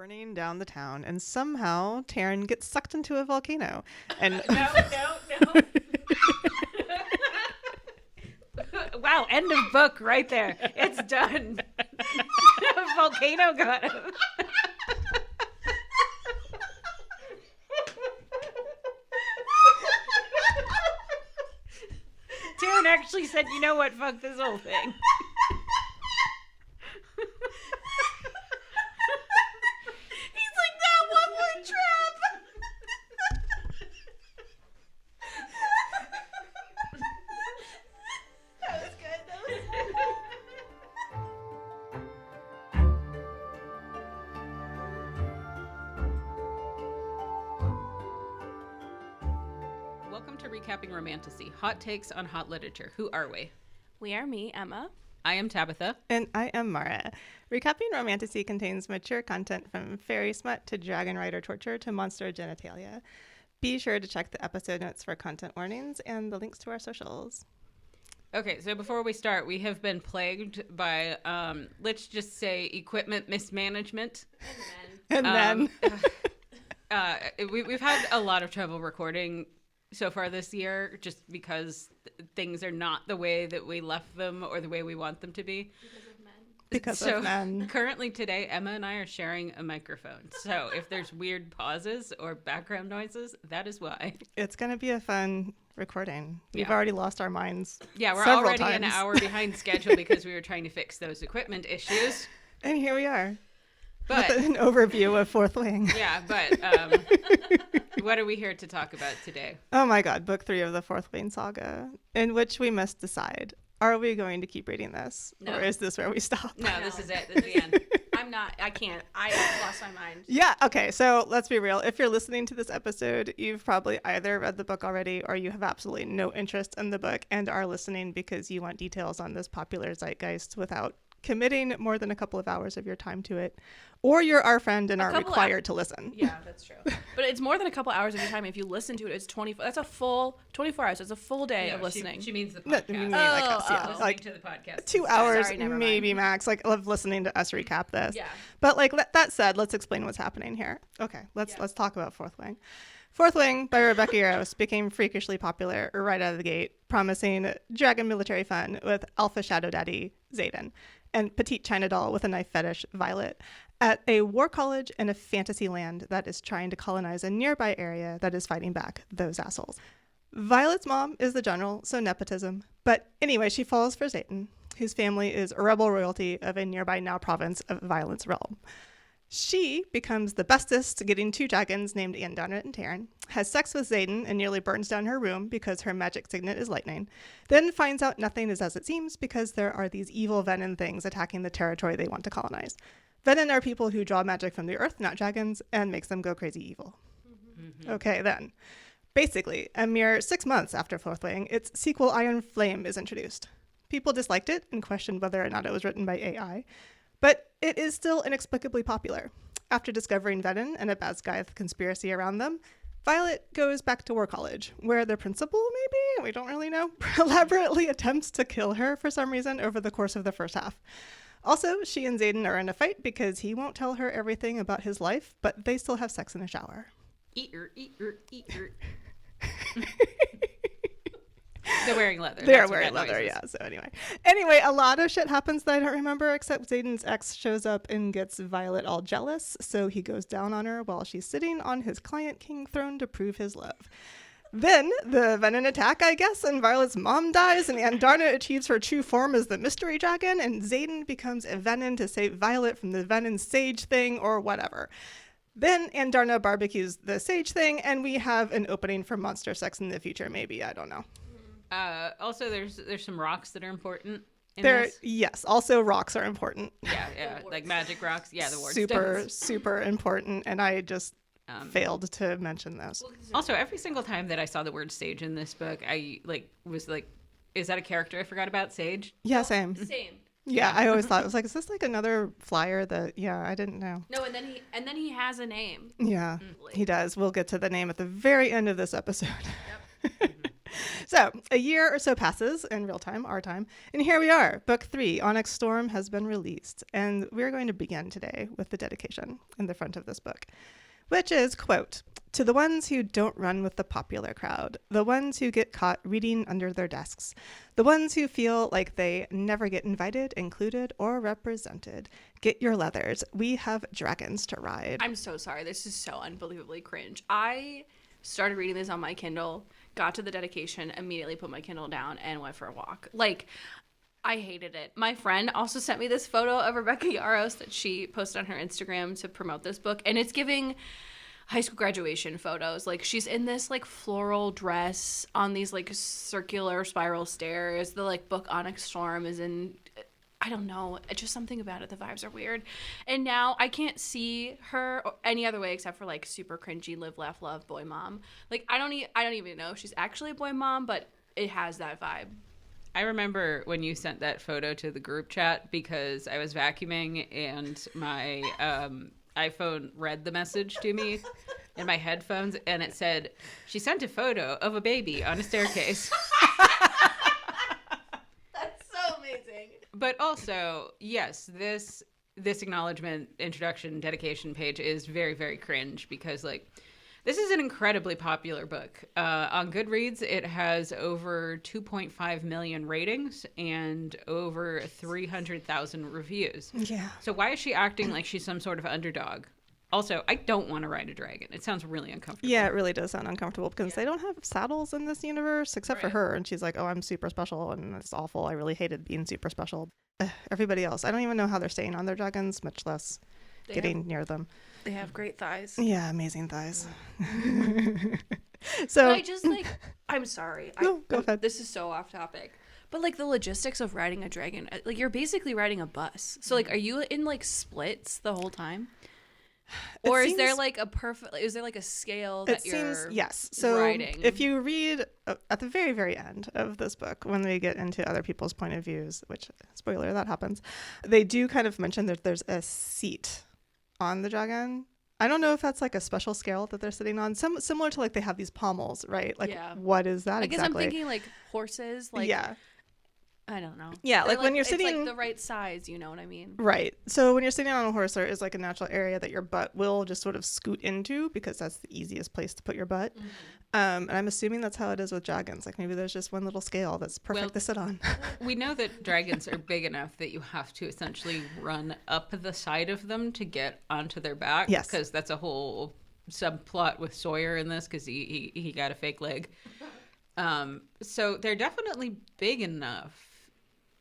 burning down the town, and somehow Taryn gets sucked into a volcano. And No. Wow, end of book right there. It's done. A volcano got him. Taryn actually said, you know what, fuck this whole thing. He's like, that one word trap. That was good. Welcome to Recapping Romantasy, hot takes on hot literature. Who are we? We are me, Emma. I am Tabitha. And I am Maura. Recapping Romantasy contains mature content from fairy smut to dragon rider torture to monster genitalia. Be sure to check the episode notes for content warnings and the links to our socials. Okay, so before we start, we have been plagued by, let's just say, equipment mismanagement. And then... We've had a lot of trouble recording so far this year just because things are not the way that we left them or the way we want them to be. Because of men. Currently today, Emma and I are sharing a microphone. So if there's weird pauses or background noises, that is why. It's going to be a fun recording. We've Yeah. already lost our minds. Yeah, we're several already times. an hour behind schedule because we were trying to fix those equipment issues. And here we are. But With an overview of Fourth Wing. yeah, but what are we here to talk about today? Oh my god, book 3 of the Fourth Wing saga, in which we must decide, are we going to keep reading this? No. Or is this where we stop? No, this is it. This is the end. I'm not. I can't. I lost my mind. Yeah, okay, so let's be real. If you're listening to this episode, you've probably either read the book already or you have absolutely no interest in the book and are listening because you want details on this popular zeitgeist without committing more than a couple of hours of your time to it. Or you're our friend and are required to listen. Yeah, that's true. But it's more than a couple hours of your time. If you listen to it, it's 24. That's a full 24 hours. It's a full day of listening. She means the No, podcast. I mean, like us, yeah. Listening Like to the podcast. 2 hours, Sorry, never maybe max, like of listening to us recap this. Yeah. But like that said, let's explain what's happening here. Okay, let's talk about Fourth Wing. Fourth Wing by Rebecca Yarros became freakishly popular right out of the gate, promising dragon military fun with alpha shadow daddy Dain and petite China doll with a knife fetish Violet at a war college in a fantasy land that is trying to colonize a nearby area that is fighting back those assholes. Violet's mom is the general, so nepotism. But anyway, she falls for Dain, whose family is rebel royalty of a nearby now province of Violence realm. She becomes the bestest, getting 2 dragons named Andana and Taryn, has sex with Dain and nearly burns down her room because her magic signet is lightning, then finds out nothing is as it seems because there are these evil venom things attacking the territory they want to colonize. Venom are people who draw magic from the earth, not dragons, and makes them go crazy evil. Mm-hmm. Okay, then. Basically, a mere 6 months after Fourth Wing, its sequel Iron Flame is introduced. People disliked it and questioned whether or not it was written by AI, but it is still inexplicably popular. After discovering Venom and a Basgaiath conspiracy around them, Violet goes back to War College, where the principal, maybe, we don't really know, elaborately attempts to kill her for some reason over the course of the first half. Also, she and Dain are in a fight because he won't tell her everything about his life, but they still have sex in a shower. Eat her. They're wearing leather. They're wearing leather, yeah. So anyway, a lot of shit happens that I don't remember, except Dain's ex shows up and gets Violet all jealous, so he goes down on her while she's sitting on his client king throne to prove his love. Then the Venom attack, I guess, and Violet's mom dies, and Andana achieves her true form as the mystery dragon, and Dain becomes a Venom to save Violet from the Venom sage thing or whatever. Then Andana barbecues the sage thing, and we have an opening for monster sex in the future, maybe. I don't know. Also, there's some rocks that are important in this. Yes, also rocks are important. Yeah, like magic rocks. Yeah, the ward stones. Super important, and I just failed to mention those. Also, every single time that I saw the word sage in this book, I was like, is that a character I forgot about? Sage? Yeah, same. Yeah, I always thought it was like, is this like another flyer that? Yeah, I didn't know. No, and then he has a name. Yeah, he does. We'll get to the name at the very end of this episode. Yep. So a year or so passes in real time, our time, and here we are. Book 3, Onyx Storm, has been released, and we're going to begin today with the dedication in the front of this book, which is, quote, "To the ones who don't run with the popular crowd, the ones who get caught reading under their desks, the ones who feel like they never get invited, included, or represented, get your leathers. We have dragons to ride." I'm so sorry. This is so unbelievably cringe. I started reading this on my Kindle, got to the dedication, immediately put my Kindle down, and went for a walk. Like, I hated it. My friend also sent me this photo of Rebecca Yarros that she posted on her Instagram to promote this book, and it's giving high school graduation photos. Like, she's in this like floral dress on these like circular spiral stairs. The like book Onyx Storm is in, I don't know, just something about it. The vibes are weird. And now I can't see her any other way except for like super cringy live, laugh, love boy mom. Like, I don't even know if she's actually a boy mom, but it has that vibe. I remember when you sent that photo to the group chat because I was vacuuming and my iPhone read the message to me in my headphones, and it said, "She sent a photo of a baby on a staircase." That's so amazing. But also, yes, this acknowledgement, introduction, dedication page is very, very cringe because, like, this is an incredibly popular book. On Goodreads, it has over 2.5 million ratings and over 300,000 reviews. Yeah. So why is she acting like she's some sort of underdog? Also, I don't want to ride a dragon. It sounds really uncomfortable. Yeah, it really does sound uncomfortable because they don't have saddles in this universe except for her. And she's like, "Oh, I'm super special and it's awful. I really hated being super special." Everybody else, I don't even know how they're staying on their dragons, much less getting near them. They have great thighs. Yeah, amazing thighs. So But I just like, I'm sorry. No, go ahead. This is so off topic. But like the logistics of riding a dragon, like you're basically riding a bus. So like, are you in like splits the whole time? Or is there like is there like a scale that yes. So riding? If you read at the very, very end of this book, when we get into other people's point of views, which, spoiler, that happens, they do kind of mention that there's a seat on the dragon. I don't know if that's like a special scale that they're sitting on. Similar to like they have these pommels, right? Like, what is that exactly? I guess I'm thinking like horses. Like, yeah. I don't know. Yeah, like when you're sitting, it's like the right size, you know what I mean? Right. So when you're sitting on a horse, there is like a natural area that your butt will just sort of scoot into because that's the easiest place to put your butt. Mm-hmm. And I'm assuming that's how it is with dragons. Like maybe there's just one little scale that's perfect to sit on. We know that dragons are big enough that you have to essentially run up the side of them to get onto their back. Yes. Because that's a whole subplot with Sawyer in this because he got a fake leg. So they're definitely big enough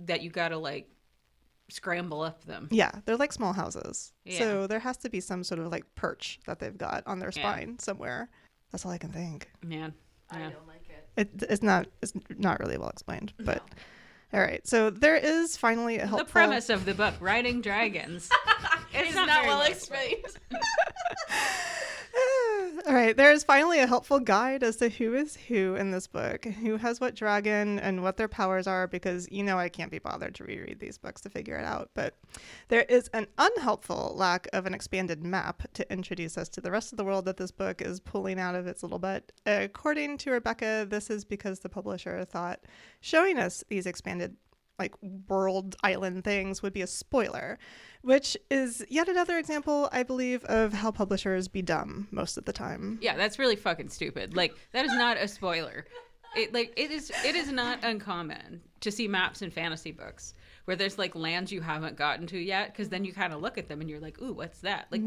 that you gotta like scramble up them. Yeah, they're like small houses. Yeah. So there has to be some sort of like perch that they've got on their spine somewhere. That's all I can think. Man, I don't like it. It's not really well explained, but all right. So there is finally a helpful. The premise of the book, riding dragons. It's not not very well well explained. All right, there's finally a helpful guide as to who is who in this book, who has what dragon and what their powers are, because I can't be bothered to reread these books to figure it out. But there is an unhelpful lack of an expanded map to introduce us to the rest of the world that this book is pulling out of its little butt. According to Rebecca, this is because the publisher thought showing us these expanded like world island things would be a spoiler, which is yet another example, I believe, of how publishers be dumb most of the time. Yeah, that's really fucking stupid. Like, that is not a spoiler. It is not uncommon to see maps in fantasy books where there's like lands you haven't gotten to yet, because then you kind of look at them and you're like, ooh, what's that? Like,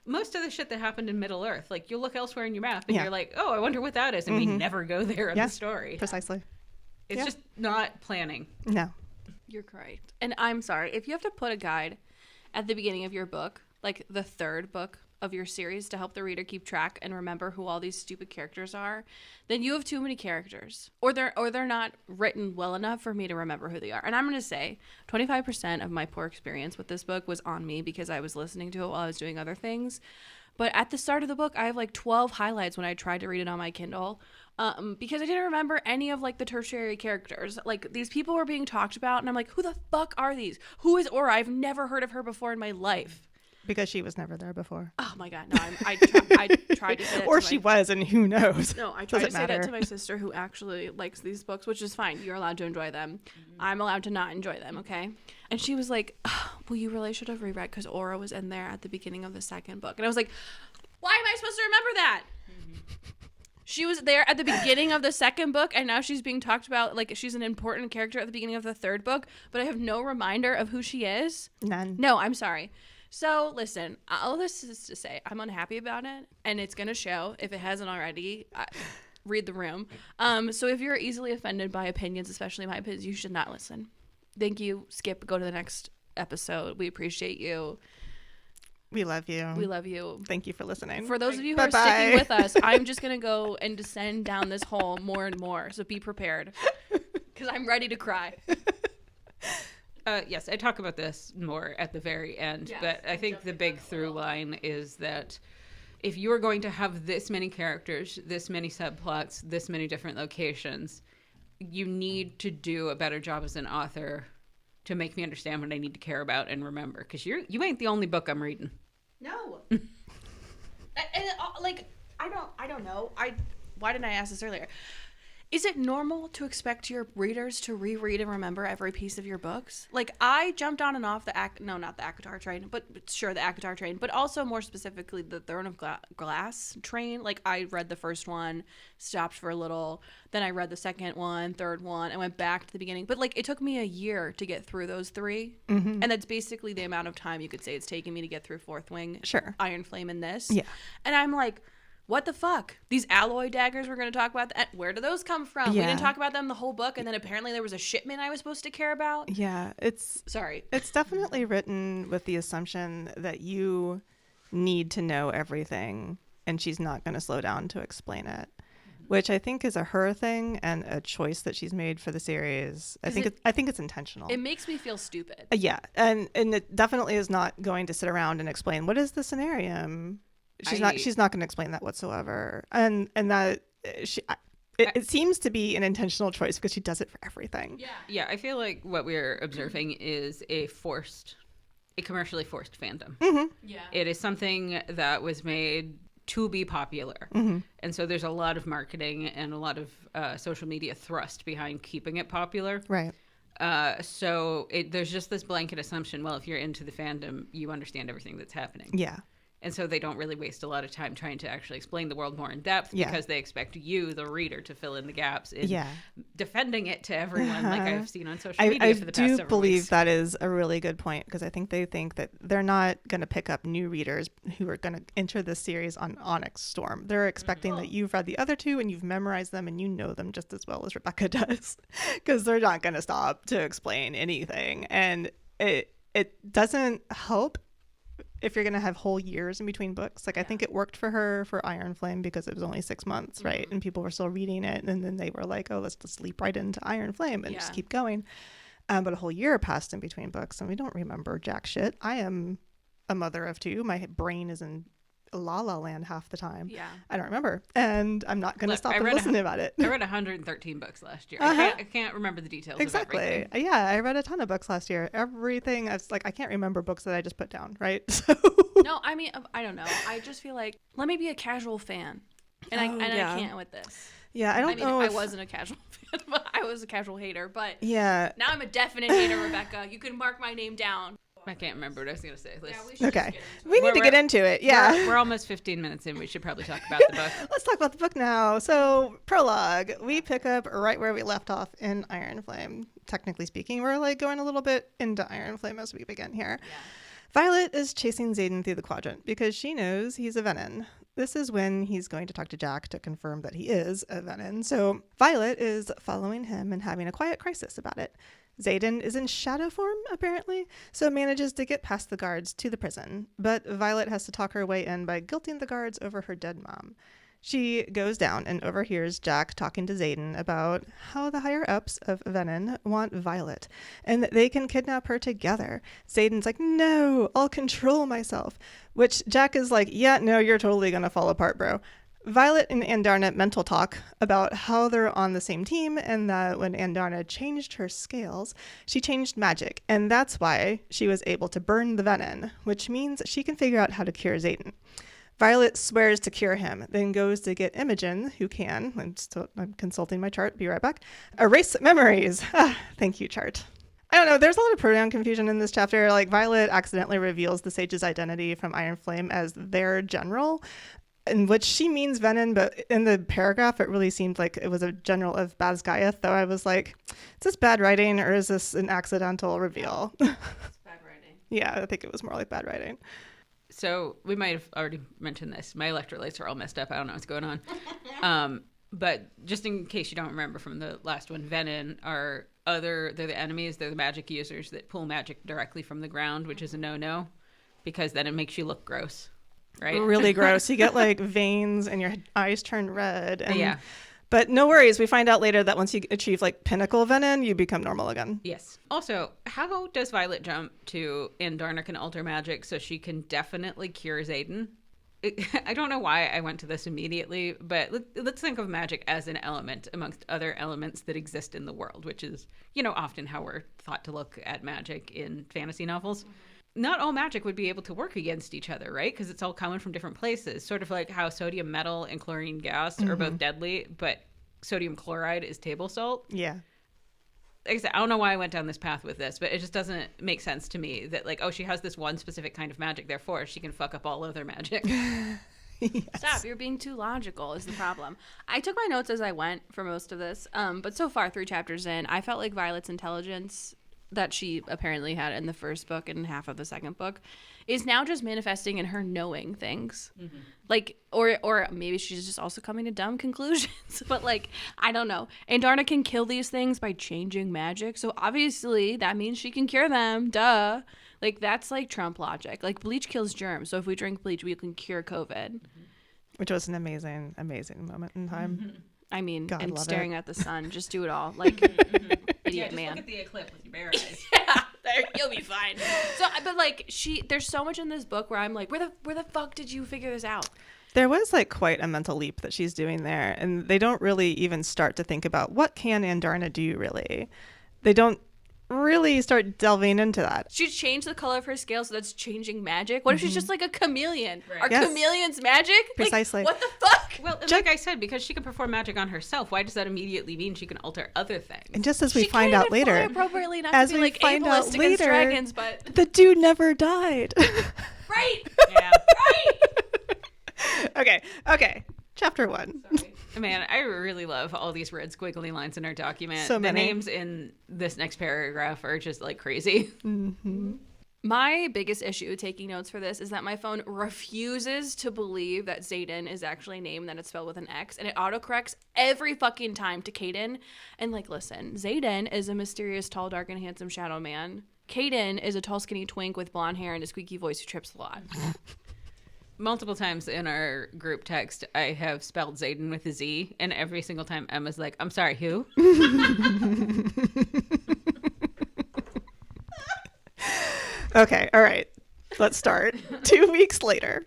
most of the shit that happened in Middle Earth, like you'll look elsewhere in your map and you're like, oh, I wonder what that is, and we never go there in the story. Precisely. It's just not planning. No. You're correct. And I'm sorry, if you have to put a guide at the beginning of your book, like the third book of your series, to help the reader keep track and remember who all these stupid characters are, then you have too many characters, or they're not written well enough for me to remember who they are. And I'm going to say 25% of my poor experience with this book was on me because I was listening to it while I was doing other things. But at the start of the book, I have like 12 highlights when I tried to read it on my Kindle, because I didn't remember any of like the tertiary characters. Like, these people were being talked about, and I'm like, who the fuck are these? Who is Aura? I've never heard of her before in my life. Because she was never there before. Oh my god, no! I tried to say that Or to she my, was, and who knows? No, I tried to Doesn't say that matter. to my sister who actually likes these books, which is fine. You're allowed to enjoy them. I'm allowed to not enjoy them, okay? And she was like, oh, well, you really should have reread because Aura was in there at the beginning of the second book. And I was like, why am I supposed to remember that? She was there at the beginning of the second book, and now she's being talked about like she's an important character at the beginning of the third book, but I have no reminder of who she is. None. No, I'm sorry. So, listen, all this is to say, I'm unhappy about it, and it's going to show, if it hasn't already. Read the room. So if you're easily offended by opinions, especially my opinions, you should not listen. Thank you. Skip. Go to the next episode. We appreciate you. We love you. We love you. Thank you for listening. For those of you who are Bye-bye. sticking with us, I'm just going to go and descend down this hole more and more. So be prepared because I'm ready to cry. Yes, I talk about this more at the very end, Yes, but I think the big through line is that if you're going to have this many characters, this many subplots, this many different locations, you need to do a better job as an author to make me understand what I need to care about and remember. Because you ain't the only book I'm reading. No. Like, I don't know. Why didn't I ask this earlier? Is it normal to expect your readers to reread and remember every piece of your books? Like, I jumped on and off not the ACOTAR train, but sure, the ACOTAR train, but also more specifically the Throne of Glass train. Like, I read the first one, stopped for a little, then I read the second one, third one, and went back to the beginning. But, like, it took me a year to get through those three, and that's basically the amount of time you could say it's taken me to get through Fourth Wing, Sure. Iron Flame, and this. Yeah. And I'm like, what the fuck? These alloy daggers we're going to talk about, where do those come from? Yeah. We didn't talk about them the whole book, and then apparently there was a shipment I was supposed to care about. Yeah, it's Sorry. definitely written with the assumption that you need to know everything, and she's not going to slow down to explain it, which I think is a her thing and a choice that she's made for the series. I think it's intentional. It makes me feel stupid. Yeah, and it definitely is not going to sit around and explain what is the scenarium. She's not going to explain that whatsoever, and that it seems to be an intentional choice because she does it for everything. Yeah, I feel like what we're observing is a commercially forced fandom. Yeah. It is something that was made to be popular, and so there's a lot of marketing and a lot of social media thrust behind keeping it popular. Right. So there's just this blanket assumption, well, if you're into the fandom, you understand everything that's happening. Yeah. And so they don't really waste a lot of time trying to actually explain the world more in depth because they expect you, the reader, to fill in the gaps in defending it to everyone like I've seen on social media for the past several weeks. I do believe that is a really good point because I think they think that they're not going to pick up new readers who are going to enter this series on Onyx Storm. They're expecting that you've read the other two and you've memorized them and you know them just as well as Rebecca does because they're not going to stop to explain anything. And it doesn't help if you're going to have whole years in between books. Like, I think it worked for her for Iron Flame because it was only 6 months, right? And people were still reading it. And then they were like, oh, let's just leap right into Iron Flame and just keep going. But a whole year passed in between books and we don't remember jack shit. I am a mother of two. My brain is in La La Land half the time. Yeah. I don't remember. And I'm not going to stop and listen about it. I read 113 books last year. I can't remember the details exactly. of everything. Yeah, I read a ton of books last year. Everything, I was like, I can't remember books that I just put down, right? So No, I mean, I don't know. I just feel like, let me be a casual fan. And I can't with this. Yeah, I mean, I wasn't a casual fan, but I was a casual hater. But yeah, now I'm a definite hater, Rebecca. You can mark my name down. I can't remember what I was going to say. Okay. We need to get into it. Yeah. We're almost 15 minutes in. We should probably talk about the book. Let's talk about the book now. So, prologue. We pick up right where we left off in Iron Flame. Technically speaking, we're like going a little bit into Iron Flame as we begin here. Yeah. Violet is chasing Xaden through the quadrant because she knows he's a Venin. This is when he's going to talk to Jack to confirm that he is a Venin. So Violet is following him and having a quiet crisis about it. Xaden is in shadow form, apparently, so manages to get past the guards to the prison. But Violet has to talk her way in by guilting the guards over her dead mom. She goes down and overhears Jack talking to Xaden about how the higher-ups of Venin want Violet, and that they can kidnap her together. Xaden's like, no, I'll control myself. Which Jack is like, yeah, no, you're totally gonna fall apart, bro. Violet and Andarna mental talk about how they're on the same team and that when Andarna changed her scales, she changed magic, and that's why she was able to burn the venom, which means she can figure out how to cure Xaden. Violet swears to cure him, then goes to get Imogen, who can, I'm consulting my chart, be right back, erase memories. Thank you, chart. I don't know, there's a lot of pronoun confusion in this chapter. Like, Violet accidentally reveals the sage's identity from Iron Flame as their general, in which she means Venom, but in the paragraph, it really seemed like it was a general of Basgiath, though I was like, is this bad writing or is this an accidental reveal? It's bad writing. Yeah, I think it was more like bad writing. So we might have already mentioned this. My electrolytes are all messed up. I don't know what's going on. But just in case you don't remember from the last one, Venom they're the enemies. They're the magic users that pull magic directly from the ground, which is a no-no because then it makes you look gross, right? Really gross. You get like veins and your eyes turn red. And, yeah. But no worries. We find out later that once you achieve like pinnacle venom, you become normal again. Yes. Also, how does Violet jump to Andarna can alter magic so she can definitely cure Xaden? I don't know why I went to this immediately, but let's think of magic as an element amongst other elements that exist in the world, which is, often how we're thought to look at magic in fantasy novels. Not all magic would be able to work against each other, right? Because it's all coming from different places. Sort of like how sodium metal and chlorine gas are both deadly, but sodium chloride is table salt. Yeah. Like I said, I don't know why I went down this path with this, but it just doesn't make sense to me that like, oh, she has this one specific kind of magic, therefore she can fuck up all other magic. Yes. Stop, you're being too logical is the problem. I took my notes as I went for most of this, but so far 3 chapters in, I felt like Violet's intelligence that she apparently had in the first book and half of the second book is now just manifesting in her knowing things. Mm-hmm. Like, or maybe she's just also coming to dumb conclusions. But like, I don't know. Andarna can kill these things by changing magic. So obviously that means she can cure them. Duh. Like, that's like Trump logic. Like, bleach kills germs. So if we drink bleach, we can cure COVID. Which was an amazing, amazing moment in time. Mm-hmm. I mean, God, and love staring it. at the sun. Just do it all. Like, idiot man. Look at the eclipse with your bare eyes. Yeah, there, you'll be fine. So, but like, there's so much in this book where I'm like, where the fuck did you figure this out? There was like quite a mental leap that she's doing there, and they don't really even start to think about what can Andarna do really. They don't really start delving into that. She changed the color of her scale, so that's changing magic. What if she's just like a chameleon? Right. Are Yes. chameleons magic? Precisely. Like, what the fuck? Well, like I said, because she can perform magic on herself, why does that immediately mean she can alter other things? And just as we She find can't out even fly later, appropriately enough as to be we like find out ableist against later, dragons, but the dude never died. right, Yeah. right. Okay. Chapter 1. Sorry. Man, I really love all these red squiggly lines in our document. So the many. names in this next paragraph are just like crazy. Mm-hmm. My biggest issue taking notes for this is that my phone refuses to believe that Xaden is actually a name, that it's spelled with an X, and it autocorrects every fucking time to Caden. And like, listen, Xaden is a mysterious, tall, dark, and handsome shadow man. Caden is a tall, skinny twink with blonde hair and a squeaky voice who trips a lot. Multiple times in our group text, I have spelled Xaden with a Z, and every single time Emma's like, I'm sorry, who? Okay, all right. Let's start. 2 weeks later,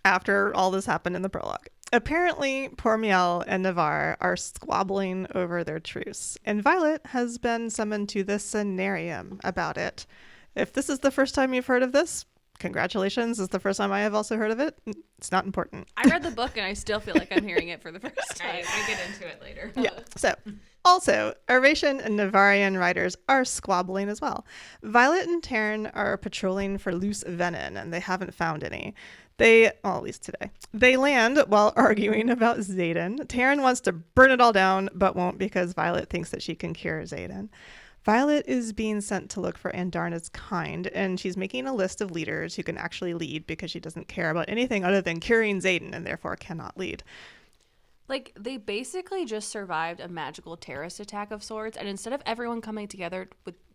after all this happened in the prologue. Apparently, Pormiel and Navarre are squabbling over their truce, and Violet has been summoned to the Cenarium about it. If this is the first time you've heard of this, congratulations. This is the first time I have also heard of it. It's not important. I read the book and I still feel like I'm hearing it for the first time. I get into it later. Yeah. So, also, Eurasian and Navarian riders are squabbling as well. Violet and Taryn are patrolling for loose venom, and they haven't found any. At least today. They land while arguing about Xaden. Taryn wants to burn it all down, but won't because Violet thinks that she can cure Xaden. Violet is being sent to look for Andarna's kind, and she's making a list of leaders who can actually lead because she doesn't care about anything other than curing Xaden and therefore cannot lead. Like, they basically just survived a magical terrorist attack of sorts, and instead of everyone coming together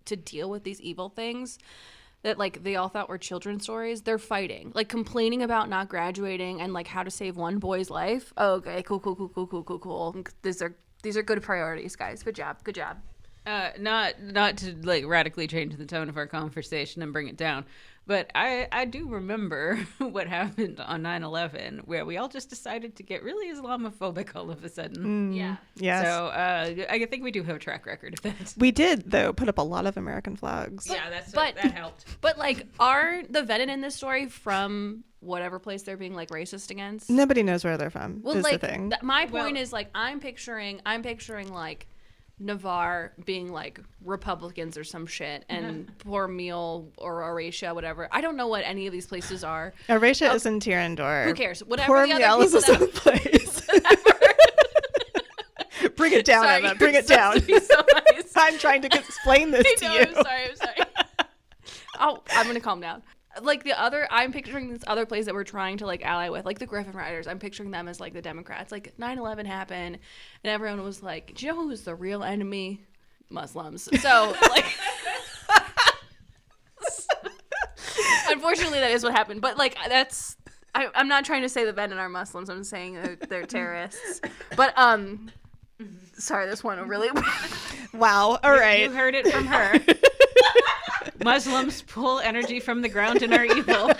to deal with these evil things that, like, they all thought were children's stories, they're fighting. Like, complaining about not graduating and, like, how to save one boy's life. Oh, okay, cool. These are good priorities, guys. Good job. Not to like radically change the tone of our conversation and bring it down, But I do remember what happened on 9/11, where we all just decided to get really Islamophobic all of a sudden. Yeah. Yes. So I think we do have a track record of that. We did, though, put up a lot of American flags. Yeah, but- that helped. But like, are the Venom in this story from whatever place they're being like racist against? Nobody knows where they're from, Well, is like the thing. my point is like I'm picturing like Navarre being like Republicans or some shit, and poor Meal or Horatia, whatever. I don't know what any of these places are. Horatia is in Tirandor. Who cares? Whatever Poor the other Miel is people a place. Bring it down, Sorry, Emma. Bring you're it down. supposed to be so nice. I'm trying to explain this to No, you. I'm sorry. I'm gonna calm down. Like I'm picturing this other place that we're trying to like ally with, like the Griffin Riders. I'm picturing them as like the Democrats. Like 9/11 happened, and everyone was like, "Do you know who was the real enemy? Muslims." So like, unfortunately, that is what happened. But like, I'm not trying to say the Venom are Muslims. I'm saying they're terrorists. But sorry, this one really. Wow. All right. You heard it from her. Muslims pull energy from the ground and are evil.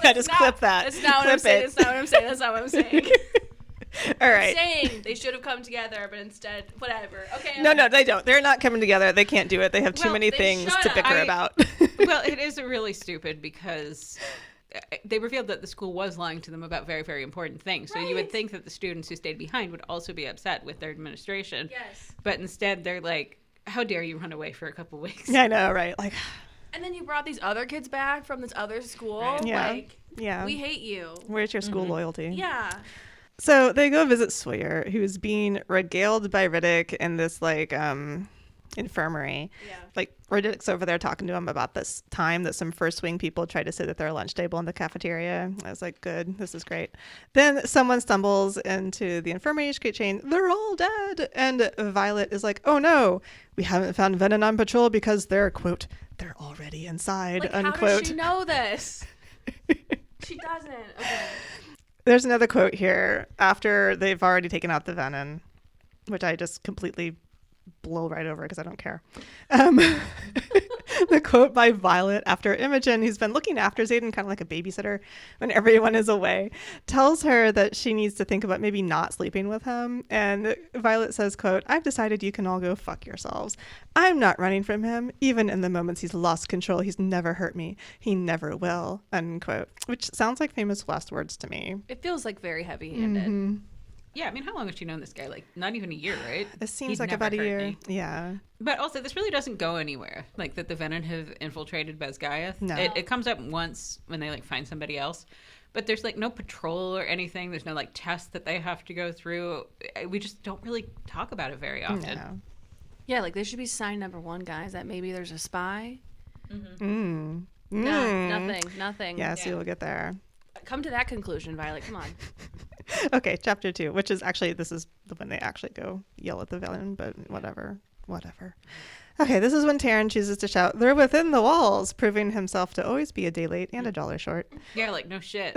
Yeah, just clip that. That's not what Clip I'm saying. it. That's not what I'm saying. That's not what I'm saying. All right. Saying they should have come together, but instead, whatever. Okay. No, they don't. They're not coming together. They can't do it. They have too Well, many they things should to have. bicker about. Well, it is really stupid because they revealed that the school was lying to them about very, very important things. So you would Right. think that the students who stayed behind would also be upset with their administration. Yes. But instead, they're like, how dare you run away for a couple weeks? Yeah, I know, right? Like, And then you brought these other kids back from this other school. Right. Yeah. Like, yeah. we hate you. Where's your school loyalty? Yeah. So they go visit Sawyer, who's being regaled by Riddick in this like infirmary. Yeah. Like Riddick's over there talking to him about this time that some first wing people tried to sit at their lunch table in the cafeteria. I was like, good, this is great. Then someone stumbles into the infirmary street chain. They're all dead. And Violet is like, oh no, we haven't found Venom on patrol because they're, quote, they're already inside, Like, unquote. how does she know this? She doesn't. Okay. There's another quote here after they've already taken out the venom, which I just completely blow right over because I don't care. The quote by Violet after Imogen, who's been looking after Xaden kind of like a babysitter when everyone is away, tells her that she needs to think about maybe not sleeping with him. And Violet says, quote, I've decided you can all go fuck yourselves. I'm not running from him. Even in the moments he's lost control, he's never hurt me. He never will, unquote. Which sounds like famous last words to me. It feels like very heavy-handed. Mm-hmm. Yeah, I mean, how long has she known this guy? Like, not even a year, right? It seems He'd like never about a hurt year. me. Yeah. But also, this really doesn't go anywhere. Like, that the Venom have infiltrated Basgaia. No. It comes up once when they, like, find somebody else. But there's, like, no patrol or anything. There's no, like, test that they have to go through. We just don't really talk about it very often. No. Yeah, like, there should be sign number 1, guys, that maybe there's a spy. Mm. No, nothing. Yes, Yeah. you'll get there. Come to that conclusion, Violet. Come on. Okay, chapter 2, which is actually, this is the when they actually go yell at the villain, but whatever. Okay, this is when Taryn chooses to shout, they're within the walls, proving himself to always be a day late and $1 short. Yeah, like, no shit.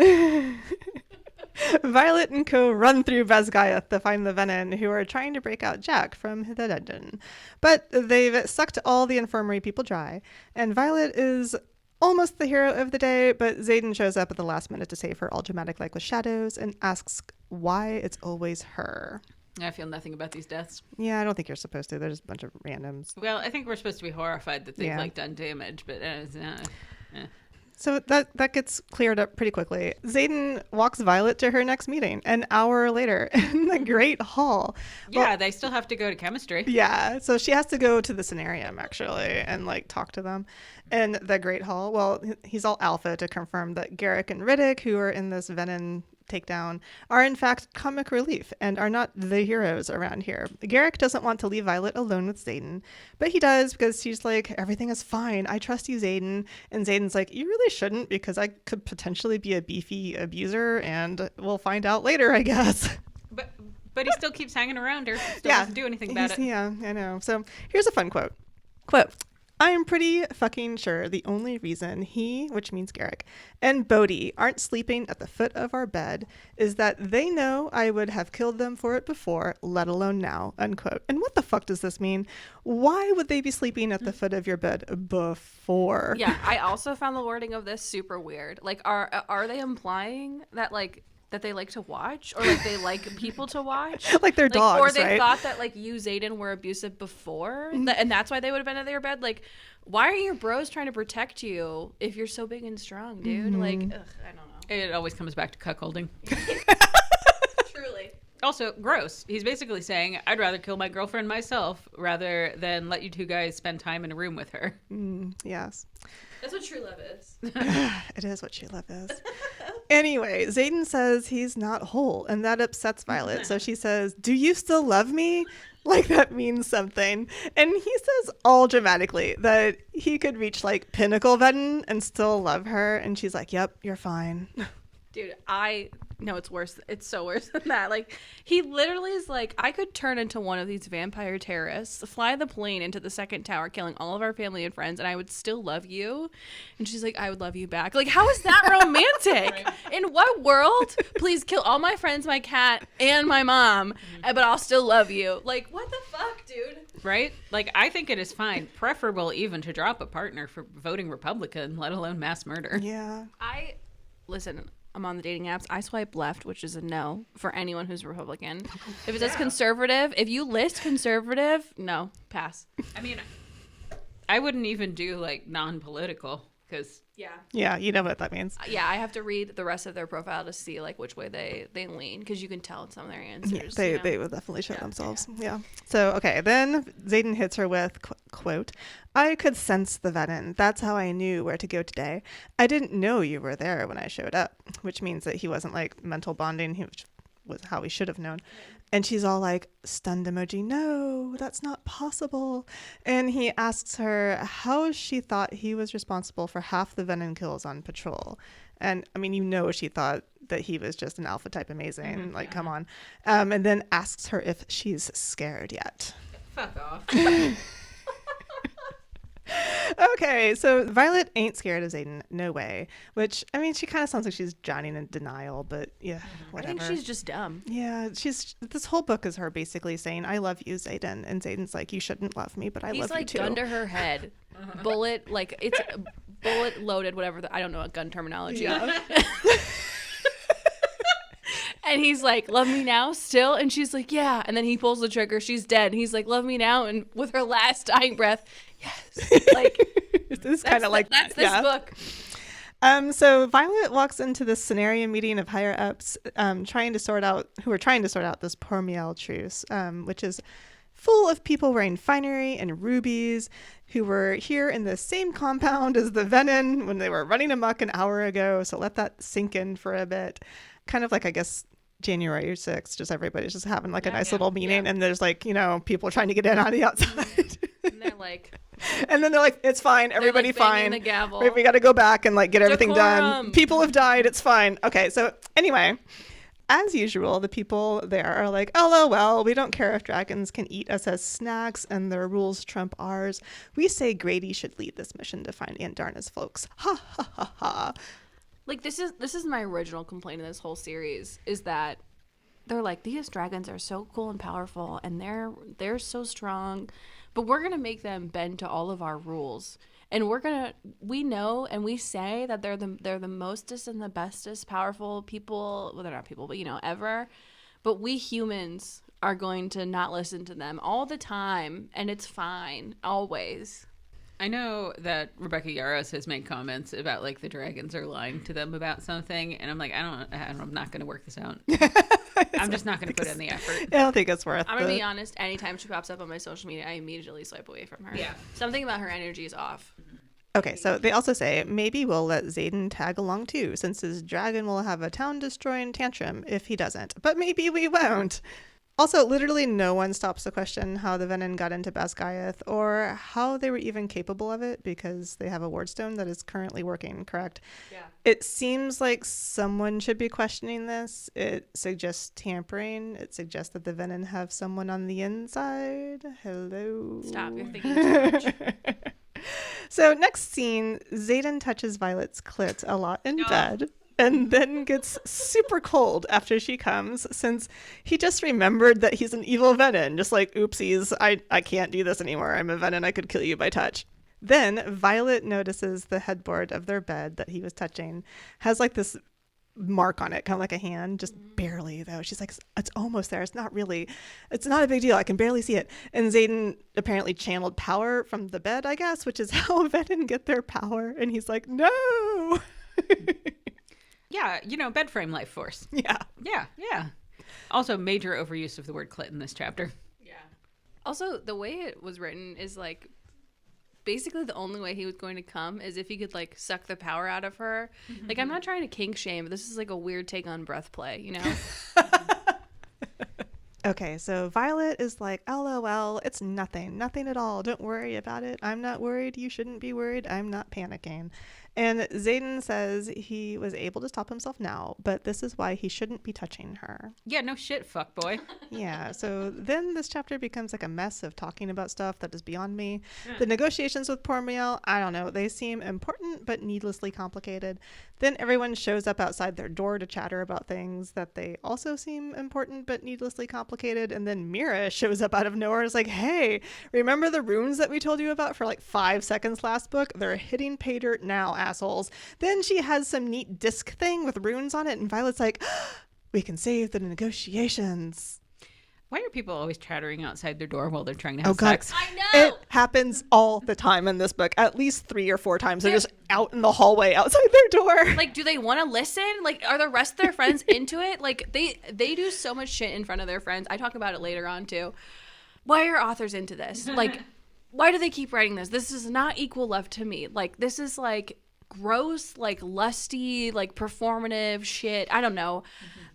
Violet and co run through Basgaia to find the Venom, who are trying to break out Jack from the dungeon. But they've sucked all the infirmary people dry, and Violet is almost the hero of the day, but Xaden shows up at the last minute to save her, all dramatic like with shadows, and asks why it's always her. I feel nothing about these deaths. Yeah, I don't think you're supposed to. There's a bunch of randoms. Well, I think we're supposed to be horrified that they've, Yeah. like, done damage, but So that gets cleared up pretty quickly. Xaden walks Violet to her next meeting an hour later in the Great Hall. yeah, Well, they still have to go to chemistry. yeah, so she has to go to the Scenarium, actually, and, like, talk to them in the Great Hall. Well, he's all alpha to confirm that Garrick and Riddick, who are in this Venom takedown, are in fact comic relief and are not the heroes around here. Garrick doesn't want to leave Violet alone with Xaden, but he does because she's like, everything is fine. I trust you, Xaden. And Xaden's like, you really shouldn't because I could potentially be a beefy abuser and we'll find out later, I guess. But he still keeps hanging around her. Still doesn't do anything about it. Yeah, I know. So here's a fun quote. Quote, I am pretty fucking sure the only reason he, which means Garrick, and Bodhi aren't sleeping at the foot of our bed is that they know I would have killed them for it before, let alone now, unquote. And what the fuck does this mean? Why would they be sleeping at the foot of your bed before? Yeah, I also found the wording of this super weird. Like, are they implying that, like, that they like to watch, or like they like people to watch, Like they're dogs, or they right? thought that like you, Xaden, were abusive before, and that's why they would have been in their bed. Like, why are your bros trying to protect you if you're so big and strong, dude? Like, ugh, I don't know. It always comes back to cuckolding. Truly. Also, gross. He's basically saying, I'd rather kill my girlfriend myself rather than let you two guys spend time in a room with her. Yes. That's what true love is. It is what true love is. Anyway, Xaden says he's not whole, and that upsets Violet. So she says, do you still love me? Like that means something. And he says all dramatically that he could reach like pinnacle Venom and still love her. And she's like, yep, you're fine. Dude, no, it's worse. It's so worse than that. Like, he literally is like, I could turn into one of these vampire terrorists, fly the plane into the second tower, killing all of our family and friends, and I would still love you. And she's like, I would love you back. Like, how is that romantic? Right. In what world? Please kill all my friends, my cat, and my mom, but I'll still love you. Like, what the fuck, dude? Right? Like, I think it is fine, preferable even to drop a partner for voting Republican, let alone mass murder. Yeah. Listen, I'm on the dating apps. I swipe left, which is a no for anyone who's Republican. If it says conservative, if you list conservative, no, pass. I mean, I wouldn't even do like non-political because Yeah, you know what that means. Yeah, I have to read the rest of their profile to see like which way they lean, because you can tell in some of their answers. Yeah, they will definitely show themselves. Yeah. So, okay, then Xaden hits her with, quote, I could sense the venom. That's how I knew where to go today. I didn't know you were there when I showed up, which means that he wasn't like mental bonding. He was how he should have known. And she's all like, stunned emoji, no, that's not possible. And he asks her how she thought he was responsible for half the venom kills on patrol. And I mean, she thought that he was just an alpha type amazing. Come on. And then asks her if she's scared yet. fuck off. Okay, so Violet ain't scared of Xaden, no way. Which, I mean, she kind of sounds like she's Johnny in denial, but yeah, whatever. I think she's just dumb. Yeah, this whole book is her basically saying, I love you, Xaden. And Xaden's like, you shouldn't love me, but I love you too. He's like gun to her head. Bullet, like it's bullet loaded, whatever. I don't know what gun terminology. Yeah. And he's like, love me now still? And she's like, yeah. And then he pulls the trigger. She's dead. And he's like, love me now. And with her last dying breath, yes. Like, it's kind of like that's this book. So Violet walks into this scenario meeting of higher ups, trying to sort out this Pormiel truce, which is full of people wearing finery and rubies who were here in the same compound as the Venom when they were running amok an hour ago. So let that sink in for a bit. Kind of like, I guess, January 6th, just everybody's just having like a nice little meeting, and there's like, people trying to get in on the outside. And they're like, and then they're like, it's fine, everybody like fine. the gavel. We got to go back and like get everything done. Decorum. People have died, it's fine. Okay, so anyway, as usual, the people there are like, oh well, we don't care if dragons can eat us as snacks and their rules trump ours. We say Grady should lead this mission to find Andarna's folks. Ha ha ha ha. like this is my original complaint in this whole series, is that they're like, these dragons are so cool and powerful and they're so strong, but we're gonna make them bend to all of our rules, and we know and we say that they're the mostest and the bestest powerful people, well, they're not people, but ever, but we humans are going to not listen to them all the time, and it's fine always. I know that Rebecca Yarros has made comments about like the dragons are lying to them about something, and I'm like, I'm not going to work this out. I'm just not going to put in the effort. I don't think it's worth it. I'm going to be honest, anytime she pops up on my social media, I immediately swipe away from her. Yeah. Something about her energy is off. Okay, so they also say, maybe we'll let Xaden tag along too, since his dragon will have a town-destroying tantrum if he doesn't. But maybe we won't. Also, literally no one stops to question how the Venom got into Basgiath or how they were even capable of it, because they have a wardstone that is currently working, correct? Yeah. It seems like someone should be questioning this. It suggests tampering. It suggests that the Venom have someone on the inside. Hello? Stop, you're thinking too much. So next scene, Xaden touches Violet's clit a lot in bed and then gets super cold after she comes, since he just remembered that he's an evil Venin. Just like, oopsies, I can't do this anymore. I'm a Venin. I could kill you by touch. Then Violet notices the headboard of their bed that he was touching has like this mark on it, kind of like a hand, just barely though. She's like, it's almost there. It's not a big deal. I can barely see it. And Xaden apparently channeled power from the bed, I guess, which is how Venin get their power. And he's like, no. Yeah, bed frame life force. Yeah. Yeah. Also, major overuse of the word clit in this chapter. Yeah. Also, the way it was written is like, basically the only way he was going to come is if he could like suck the power out of her. Like, I'm not trying to kink shame, but this is like a weird take on breath play, Okay, so Violet is like, LOL, it's nothing at all. Don't worry about it. I'm not worried. You shouldn't be worried. I'm not panicking. And Xaden says he was able to stop himself now, but this is why he shouldn't be touching her. Yeah, no shit, fuckboy. Yeah, so then this chapter becomes like a mess of talking about stuff that is beyond me. The negotiations with Pormiel, I don't know, they seem important but needlessly complicated. Then everyone shows up outside their door to chatter about things that they also seem important but needlessly complicated. And then Mira shows up out of nowhere and is like, hey, remember the runes that we told you about for like 5 seconds last book? They're hitting pay dirt now, assholes. Then she has some neat disc thing with runes on it, and Violet's like, we can save the negotiations. Why are people always chattering outside their door while they're trying to have sex? I know! It happens all the time in this book. At least 3 or 4 times. They're just out in the hallway outside their door. Like, do they want to listen? Like, are the rest of their friends into it? Like, they do so much shit in front of their friends. I talk about it later on, too. Why are authors into this? Like, why do they keep writing this? This is not equal love to me. Like, this is, like, gross, like, lusty, like, performative shit. I don't know.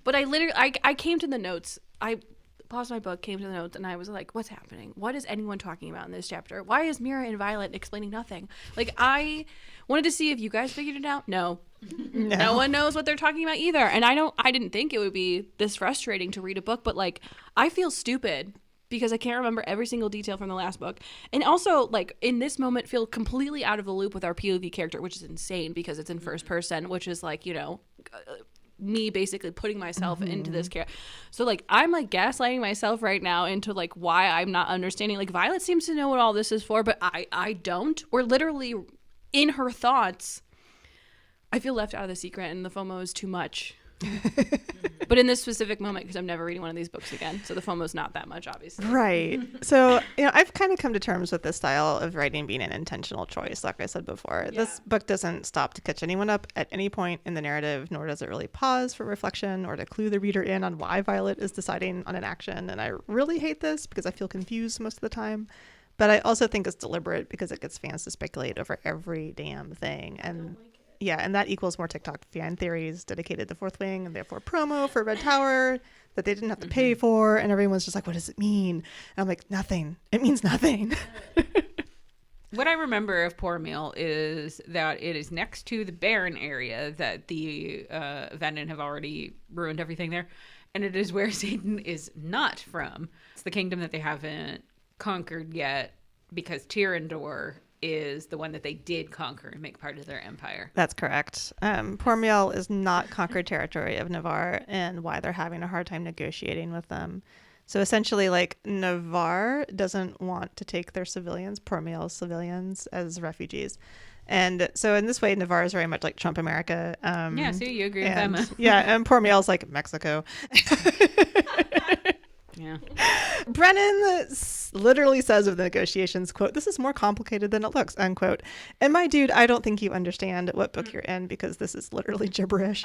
But I came to the notes. I paused my book, came to the notes, and I was like, what's happening? What is anyone talking about in this chapter? Why is Mira and Violet explaining nothing? Like, I wanted to see if you guys figured it out. No one knows what they're talking about either. And I didn't think it would be this frustrating to read a book, but like, I feel stupid because I can't remember every single detail from the last book. And also, like, in this moment, feel completely out of the loop with our POV character, which is insane because it's in first person, which is like, me basically putting myself into this character. So like, I'm like gaslighting myself right now into like why I'm not understanding. Like, Violet seems to know what all this is for, but I don't. We're literally in her thoughts. I feel left out of the secret, and the FOMO is too much. But in this specific moment, because I'm never reading one of these books again, so the FOMO is not that much, obviously. Right. So, I've kind of come to terms with this style of writing being an intentional choice, like I said before. Yeah. This book doesn't stop to catch anyone up at any point in the narrative, nor does it really pause for reflection or to clue the reader in on why Violet is deciding on an action. And I really hate this because I feel confused most of the time. But I also think it's deliberate because it gets fans to speculate over every damn thing. And yeah, and that equals more TikTok fan theories dedicated to Fourth Wing and therefore promo for Red Tower that they didn't have to pay for. And everyone's just like, what does it mean? And I'm like, nothing. It means nothing. What I remember of Pormiel is that it is next to the Barren area that the Venin have already ruined everything there. And it is where Satan is not from. It's the kingdom that they haven't conquered yet because Tyrandor is the one that they did conquer and make part of their empire. That's correct. Pormiel is not conquered territory of Navarre, and why they're having a hard time negotiating with them. So essentially, like, Navarre doesn't want to take their civilians, Pormiel's civilians, as refugees. And so in this way, Navarre is very much like Trump America. Yeah, see, you agree with Emma. Yeah, and Pormiel's like Mexico. Yeah. Brennan literally says of the negotiations, quote, "This is more complicated than it looks," unquote. And my dude, I don't think you understand what book you're in because this is literally gibberish.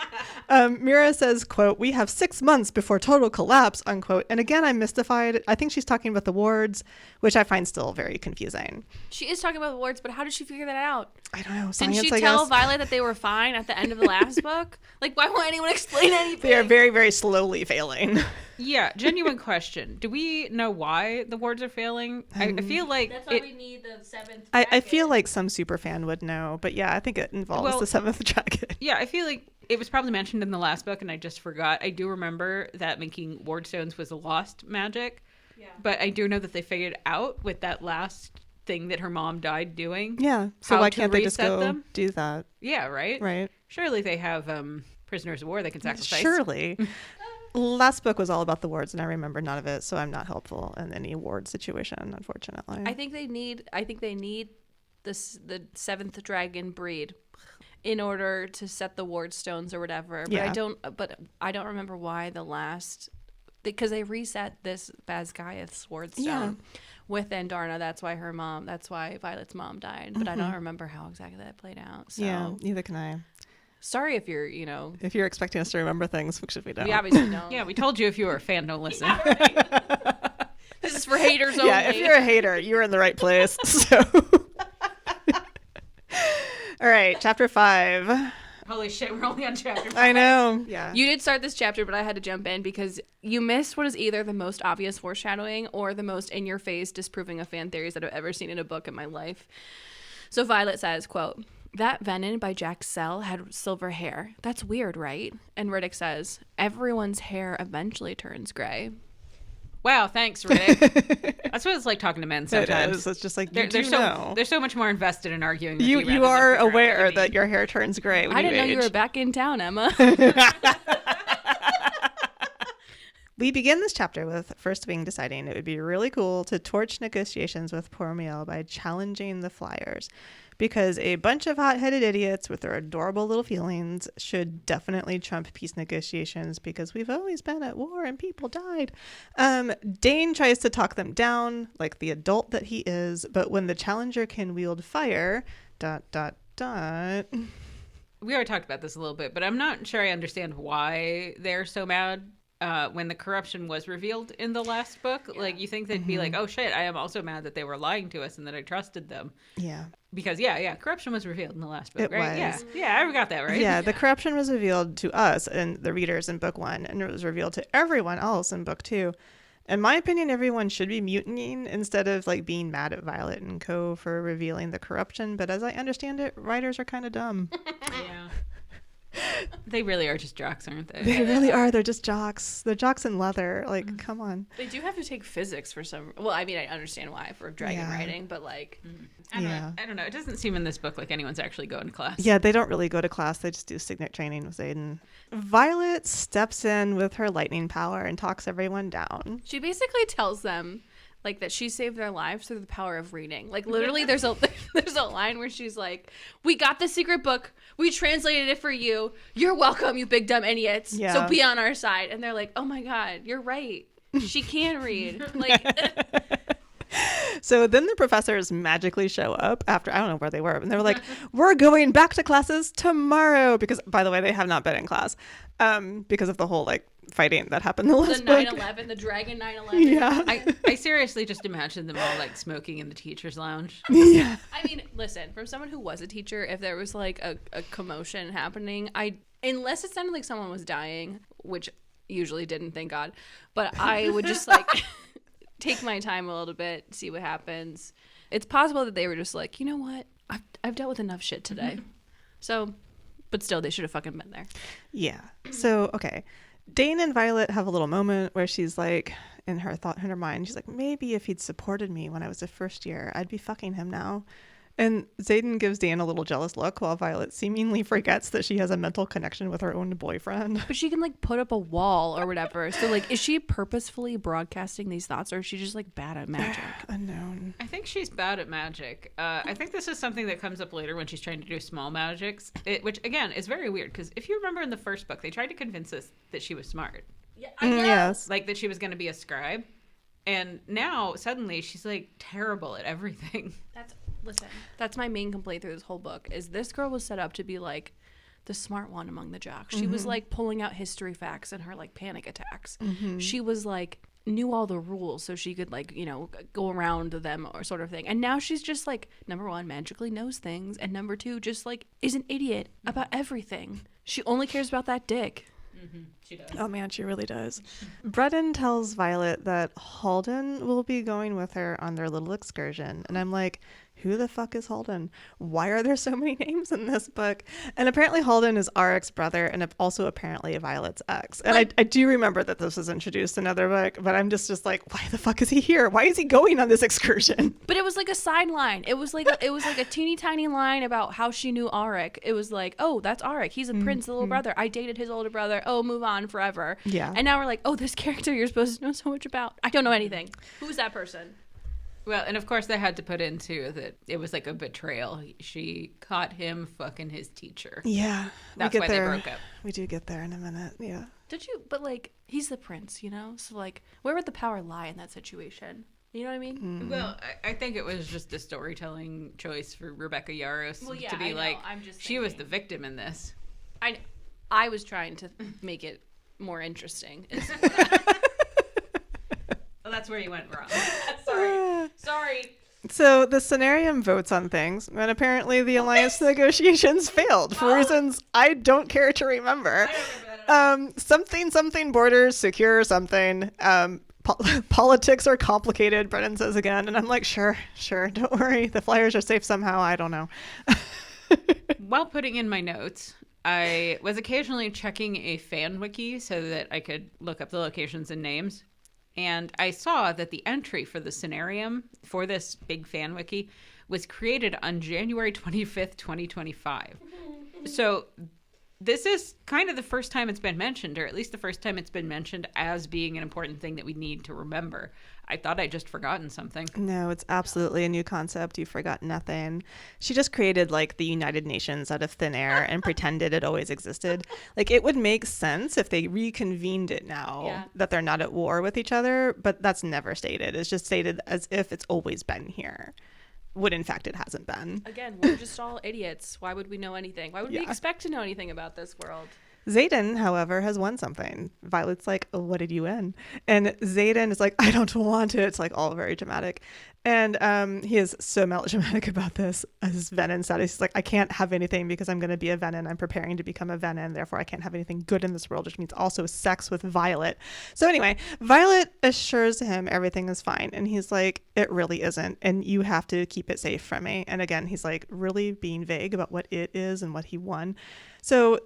Mira says, quote, "We have 6 months before total collapse," unquote. And again, I'm mystified. I think she's talking about the wards, which I find still very confusing. She is talking about the wards, but how did she figure that out? I don't know. Didn't she tell Violet that they were fine at the end of the last book? Like, why won't anyone explain anything? They are very, very slowly failing. Yeah, genuine question. Do we know why the wards are failing? I feel like that's why we need the 7th I feel like some super fan would know, but yeah, I think it involves the 7th dragon. Yeah, I feel like it was probably mentioned in the last book and I just forgot. I do remember that making ward stones was a lost magic. Yeah. But I do know that they figured out with that last thing that her mom died doing. Yeah. So How why to can't they just reset go them? do that? Yeah, right? Right. Surely they have prisoners of war they can sacrifice. Surely. Last book was all about the wards, and I remember none of it, so I'm not helpful in any ward situation, unfortunately. I think they need the 7th dragon breed in order to set the ward stones or whatever. But I don't remember why because they reset this Basgiath's ward stone with Andarna. That's why Violet's mom died. But I don't remember how exactly that played out. So. Yeah, neither can I. Sorry if you're, If you're expecting us to remember things, which we don't. we obviously don't. Yeah, we told you if you were a fan, don't listen. This is for haters only. Yeah, if you're a hater, you're in the right place. So, all right, chapter 5. Holy shit, we're only on chapter 5. I know. Yeah. You did start this chapter, but I had to jump in because you missed what is either the most obvious foreshadowing or the most in-your-face disproving of fan theories that I've ever seen in a book in my life. So Violet says, quote, "That Venom by Jack Sell had silver hair. That's weird, right?" And Riddick says, "Everyone's hair eventually turns gray." Wow, thanks, Rick. That's what it's like talking to men sometimes. It is. It's just like, They're so much more invested in arguing with you. You are aware that your hair turns gray when I didn't know you age. were back in town, Emma. We begin this chapter with First Wing deciding it would be really cool to torch negotiations with Poromiel by challenging the Flyers, because a bunch of hot-headed idiots with their adorable little feelings should definitely trump peace negotiations, because we've always been at war and people died. Dain tries to talk them down like the adult that he is, but when the challenger can wield fire, ... We already talked about this a little bit, but I'm not sure I understand why they're so mad. When the corruption was revealed in the last book, like, you think they'd be like, oh shit, I am also mad that they were lying to us and that I trusted them. Yeah. Because corruption was revealed in the last book, It right? was. Yeah, I got that right. Yeah, the corruption was revealed to us and the readers in book 1, and it was revealed to everyone else in book 2. In my opinion, everyone should be mutinying instead of like being mad at Violet and co for revealing the corruption. But as I understand it, writers are kind of dumb. Yeah. They really are just jocks, aren't they? They really are. They're just jocks. They're jocks in leather. Like, come on. They do have to take physics for some. Well, I mean, I understand why for dragon writing, but like, I don't know. It doesn't seem in this book like anyone's actually going to class. Yeah, they don't really go to class. They just do signet training with Xaden. Violet steps in with her lightning power and talks everyone down. she basically tells them like that she saved their lives through the power of reading. Like, literally, there's a line where she's like, "We got the secret book. We translated it for you. You're welcome, you big dumb idiots. Yeah. So be on our side." And they're like, "Oh my god, you're right. She can read." Like, So then the professors magically show up after, I don't know where they were, and they were like, "We're going back to classes tomorrow," because, by the way, they have not been in class because of the whole like fighting that happened in the last the book. 9/11, the dragon 9/11. Yeah. I seriously just imagine them all like smoking in the teacher's lounge. Yeah. I mean, listen, from someone who was a teacher, if there was like a commotion happening, unless it sounded like someone was dying, which usually didn't, thank God, but I would just like take my time a little bit, see what happens. It's possible that they were just like, you know what? I've dealt with enough shit today. So, but still, they should have fucking been there. Yeah. So, okay. Dain and Violet have a little moment where she's like, in her mind, she's like, maybe if he'd supported me when I was a first year, I'd be fucking him now. And Xaden gives Dain a little jealous look while Violet seemingly forgets that she has a mental connection with her own boyfriend. But she can like put up a wall or whatever. So like, is she purposefully broadcasting these thoughts, or is she just like bad at magic? Unknown. I think she's bad at magic. I think this is something that comes up later when she's trying to do small magics, which again is very weird because if you remember in the first book, they tried to convince us that she was smart. Yeah, I know. Yes. Like that she was going to be a scribe. And now suddenly she's like terrible at everything. That's my main complaint through this whole book is this girl was set up to be like the smart one among the jocks. She was like pulling out history facts in her like panic attacks. She was like knew all the rules so she could like, you know, go around them or sort of thing. And now she's just like, number one, magically knows things, and number two, just like is an idiot about everything. She only cares about that dick. She does. Oh man, she really does. Breton tells Violet that Halden will be going with her on their little excursion. And I'm like, who the fuck is Halden? Why are there so many names in this book? And apparently Halden is Aric's brother and also apparently Violet's ex. And I do remember that this was introduced in another book, but I'm just like, why the fuck is he here? Why is he going on this excursion? But it was like a sideline. It was like a teeny tiny line about how she knew Auric. It was like, oh, that's Auric. He's a prince, the little brother. I dated his older brother. Oh, move on forever. Yeah. And now we're like, oh, this character you're supposed to know so much about. I don't know anything. Who's that person? Well, and of course they had to put into that it was like a betrayal. She caught him fucking his teacher. Yeah. That's why they broke up. We do get there in a minute. Yeah. Did you? But like, he's the prince, you know? So like, where would the power lie in that situation? You know what I mean? Well, I think it was just a storytelling choice for Rebecca Yarros to be I'm just she was the victim in this. I was trying to make it more interesting. Well, that's where you went wrong. Sorry. So the Scenarium votes on things, and apparently the alliance negotiations failed for reasons I don't care to remember. Something borders secure something. Politics are complicated, Brennan says again, and I'm like, sure, don't worry. The Flyers are safe somehow. I don't know. While putting in my notes, I was occasionally checking a fan wiki so that I could look up the locations and names. And I saw that the entry for the Scenarium for this big fan wiki was created on January 25th, 2025. So this is kind of the first time it's been mentioned, or at least the first time it's been mentioned as being an important thing that we need to remember. I thought I'd just forgotten something. No, it's absolutely a new concept. You forgot nothing. She just created like the United Nations out of thin air and pretended it always existed. Like it would make sense if they reconvened it now that they're not at war with each other, but that's never stated. It's just stated as if it's always been here. When in fact it hasn't been. Again, we're just all idiots. Why would we know anything? Why would we expect to know anything about this world? Zayden, however, has won something. Violet's like, oh, what did you win? And Zayden is like, I don't want it. It's like all very dramatic. And he is so melodramatic about this. As Venin said, he's like, I can't have anything because I'm going to be a Venin. I'm preparing to become a Venin. Therefore, I can't have anything good in this world, which means also sex with Violet. So anyway, Violet assures him everything is fine. And he's like, it really isn't. And you have to keep it safe from me. And again, he's like really being vague about what it is and what he won. So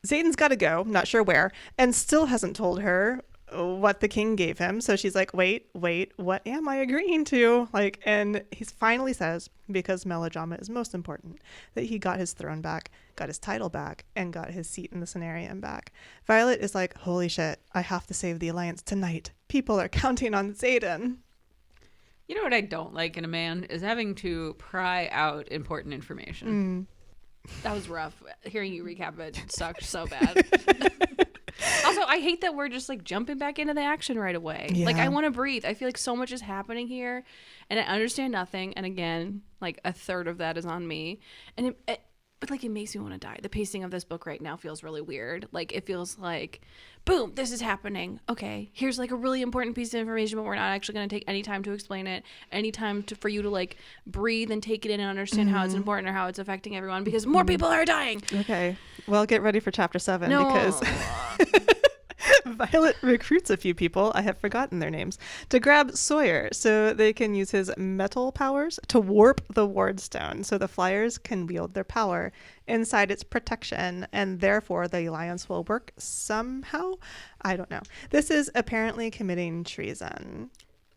Zayden's got to go, not sure where, and still hasn't told her what the king gave him. So she's like, wait, what am I agreeing to? Like, and he finally says, because melodrama is most important, that he got his throne back, got his title back, and got his seat in the Scenarium back. Violet is like, holy shit, I have to save the alliance tonight. People are counting on Zayden. You know what I don't like in a man is having to pry out important information. That was rough. Hearing you recap it sucked so bad. Also, I hate that we're just like jumping back into the action right away. Yeah. Like I want to breathe. I feel like so much is happening here and I understand nothing. And again, like a third of that is on me. And but like it makes me want to die. The pacing of this book right now feels really weird. Like it feels like, boom, this is happening. Okay, here's like a really important piece of information, but we're not actually going to take any time to explain it, any time for you to like breathe and take it in and understand how it's important or how it's affecting everyone because more people are dying. Okay, well, get ready for chapter 7 because Violet recruits a few people, I have forgotten their names, to grab Sawyer so they can use his metal powers to warp the ward stone so the Flyers can wield their power inside its protection and therefore the alliance will work somehow. I don't know. This is apparently committing treason.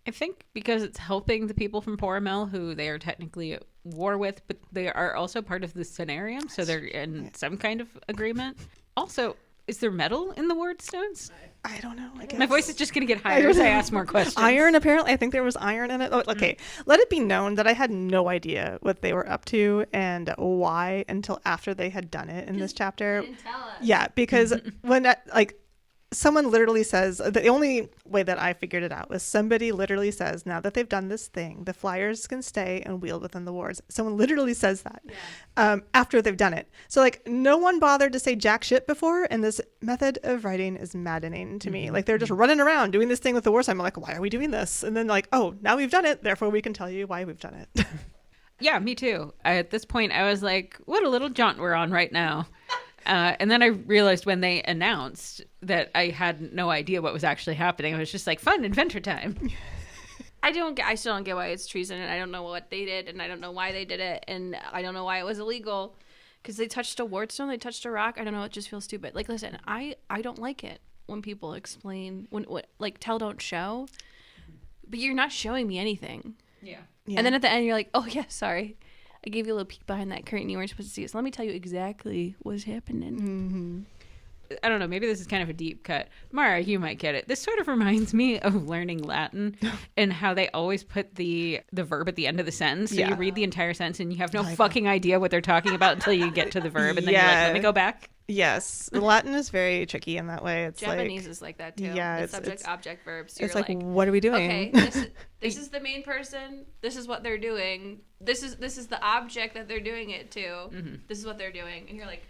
I think because it's helping the people from Poramel who they are technically at war with, but they are also part of the Scenarium, so they're in some kind of agreement. Also, is there metal in the ward stones? I don't know. I guess. My voice is just going to get higher as I ask more questions. Iron, apparently. I think there was iron in it. Oh, okay. Let it be known that I had no idea what they were up to and why until after they had done it in this chapter. Didn't tell us. Yeah, because when someone literally says, the only way that I figured it out was somebody literally says, now that they've done this thing, the Flyers can stay and wield within the wards. Someone literally says that after they've done it. So like no one bothered to say jack shit before. And this method of writing is maddening to me. Like they're just running around doing this thing with the war. I'm like, why are we doing this? And then like, oh, now we've done it. Therefore we can tell you why we've done it. Yeah, me too. At this point, I was like, what a little jaunt we're on right now. And then I realized when they announced that I had no idea what was actually happening. I was just like, fun, adventure time. I still don't get why it's treason, and I don't know what they did, and I don't know why they did it, and I don't know why it was illegal. Because they touched a wardstone, they touched a rock. I don't know. It just feels stupid. Like, listen, I don't like it when people explain like tell don't show, but you're not showing me anything. Yeah. And then at the end, you're like, oh yeah, sorry, I gave you a little peek behind that curtain you weren't supposed to see. So let me tell you exactly what's happening. Mm-hmm. I don't know, maybe this is kind of a deep cut. Maura, you might get it. This sort of reminds me of learning Latin and how they always put the verb at the end of the sentence. So you read the entire sentence and you have no fucking idea what they're talking about until you get to the verb. And then you're like, let me go back. Yes. Latin is very tricky in that way. It's Japanese is like that too. Yeah, it's subject, object, verbs. So it's you're like, what are we doing? Okay, this is the main person. This is what they're doing. This is the object that they're doing it to. Mm-hmm. This is what they're doing. And you're like,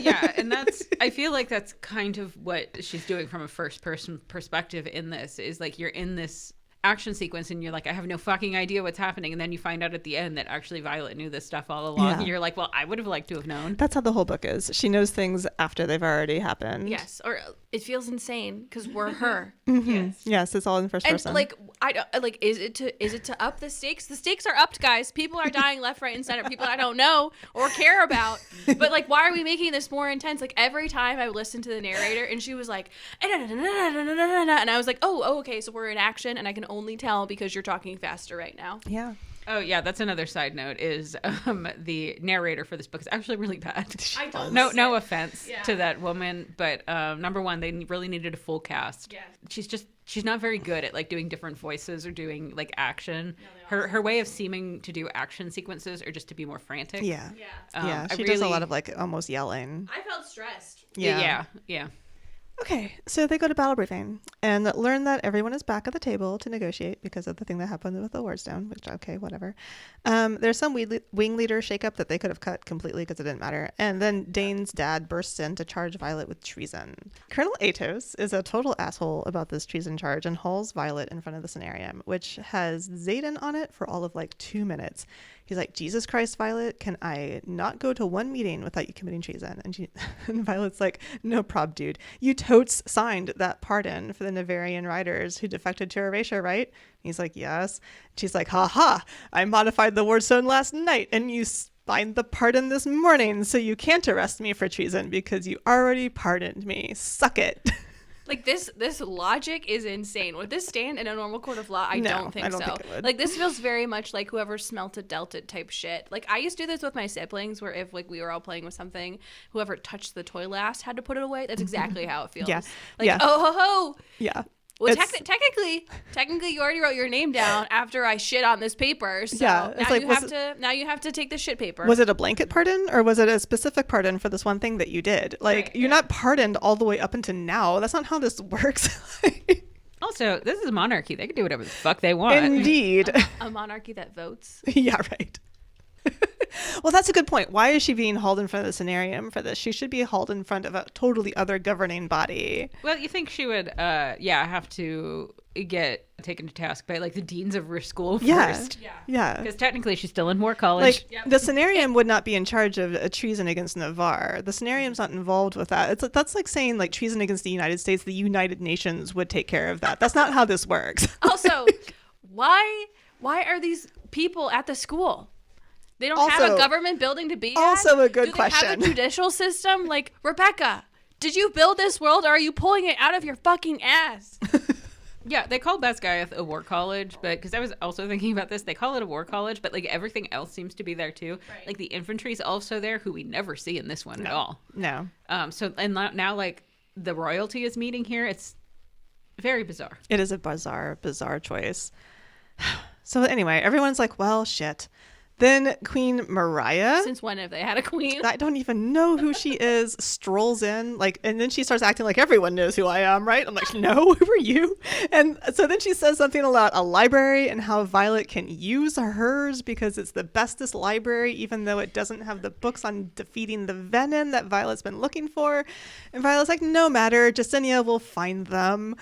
yeah, and I feel like that's kind of what she's doing from a first person perspective in this, is like you're in this action sequence and you're like, I have no fucking idea what's happening, and then you find out at the end that actually Violet knew this stuff all along. And you're like, well, I would have liked to have known. That's how the whole book is. She knows things after they've already happened. yes, or it feels insane because we're her. Mm-hmm. Yes, it's all in first person. And like, I don't like. Is it to up the stakes? The stakes are upped, guys. People are dying left, right, and center. People I don't know or care about. But like, why are we making this more intense? Like every time I would listen to the narrator, and she was like, and I was like, oh, okay, so we're in action, and I can only tell because you're talking faster right now. Yeah. Oh yeah, that's another side note, is the narrator for this book is actually really bad. No offense to that woman, but number one, they really needed a full cast. Yeah. She's not very good at like doing different voices or doing like action. Her way of seeming to do action sequences are just to be more frantic. Yeah. Yeah. She does a lot of like almost yelling. I felt stressed. Yeah. Okay, so they go to battle briefing and learn that everyone is back at the table to negotiate because of the thing that happened with the wardstone, which, okay, whatever. There's some wing leader shakeup that they could have cut completely because it didn't matter. And then Dain's dad bursts in to charge Violet with treason. Colonel Atos is a total asshole about this treason charge and hauls Violet in front of the scenarium, which has Xaden on it for all of like 2 minutes. He's like, Jesus Christ, Violet, can I not go to one meeting without you committing treason? And Violet's like, no prob, dude. You totes signed that pardon for the Empyrean riders who defected to Erasure, right? And he's like, yes. She's like, ha, I modified the wardstone last night and you signed the pardon this morning, so you can't arrest me for treason because you already pardoned me. Suck it. Like this logic is insane. Would this stand in a normal court of law? I don't think so. Think it would. Like this feels very much like whoever smelt it dealt it type shit. Like I used to do this with my siblings, where if like we were all playing with something, whoever touched the toy last had to put it away. That's exactly how it feels. Yeah. Like Yeah. oh ho ho. Yeah. Well, technically, you already wrote your name down after I shit on this paper. So Yeah, it's like, now you have to take the shit paper. Was it a blanket pardon or was it a specific pardon for this one thing that you did? Like, you're not pardoned all the way up until now. That's not how this works. Also, this is a monarchy. They can do whatever the fuck they want. Indeed. A monarchy that votes. Yeah, right. Well, that's a good point. Why is she being hauled in front of the scenarium for this? She should be hauled in front of a totally other governing body. Well, you think she would, have to get taken to task by like the deans of her school first. Yeah. Because technically she's still in war college. Like, the scenarium would not be in charge of a treason against Navarre. The scenarium's not involved with that. That's like saying like treason against the United States, the United Nations would take care of that. That's not how this works. Also, why are these people at the school? They don't have a government building to be also at? A good question. Do they have a judicial system? Like, Rebecca, did you build this world or are you pulling it out of your fucking ass? Yeah, they call Basgiath a war college, but because I was also thinking about this, they call it a war college, but like everything else seems to be there too. Right. Like the infantry's also there, who we never see in this one at all. No. So and now like the royalty is meeting here. It's very bizarre. It is a bizarre choice. So anyway, everyone's like, well, shit. Then Queen Maura, since when have they had a queen? I don't even know who she is, strolls in, like, and then she starts acting like everyone knows who I am, right? I'm like, no, who are you? And so then she says something about a library and how Violet can use hers because it's the bestest library, even though it doesn't have the books on defeating the venom that Violet's been looking for. And Violet's like, no matter, Justinia will find them.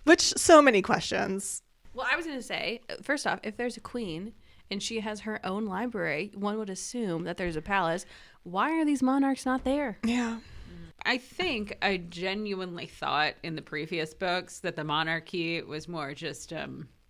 Which, so many questions. Well, I was going to say, first off, if there's a queen and she has her own library, one would assume that there's a palace. Why are these monarchs not there? Yeah. I think I genuinely thought in the previous books that the monarchy was more just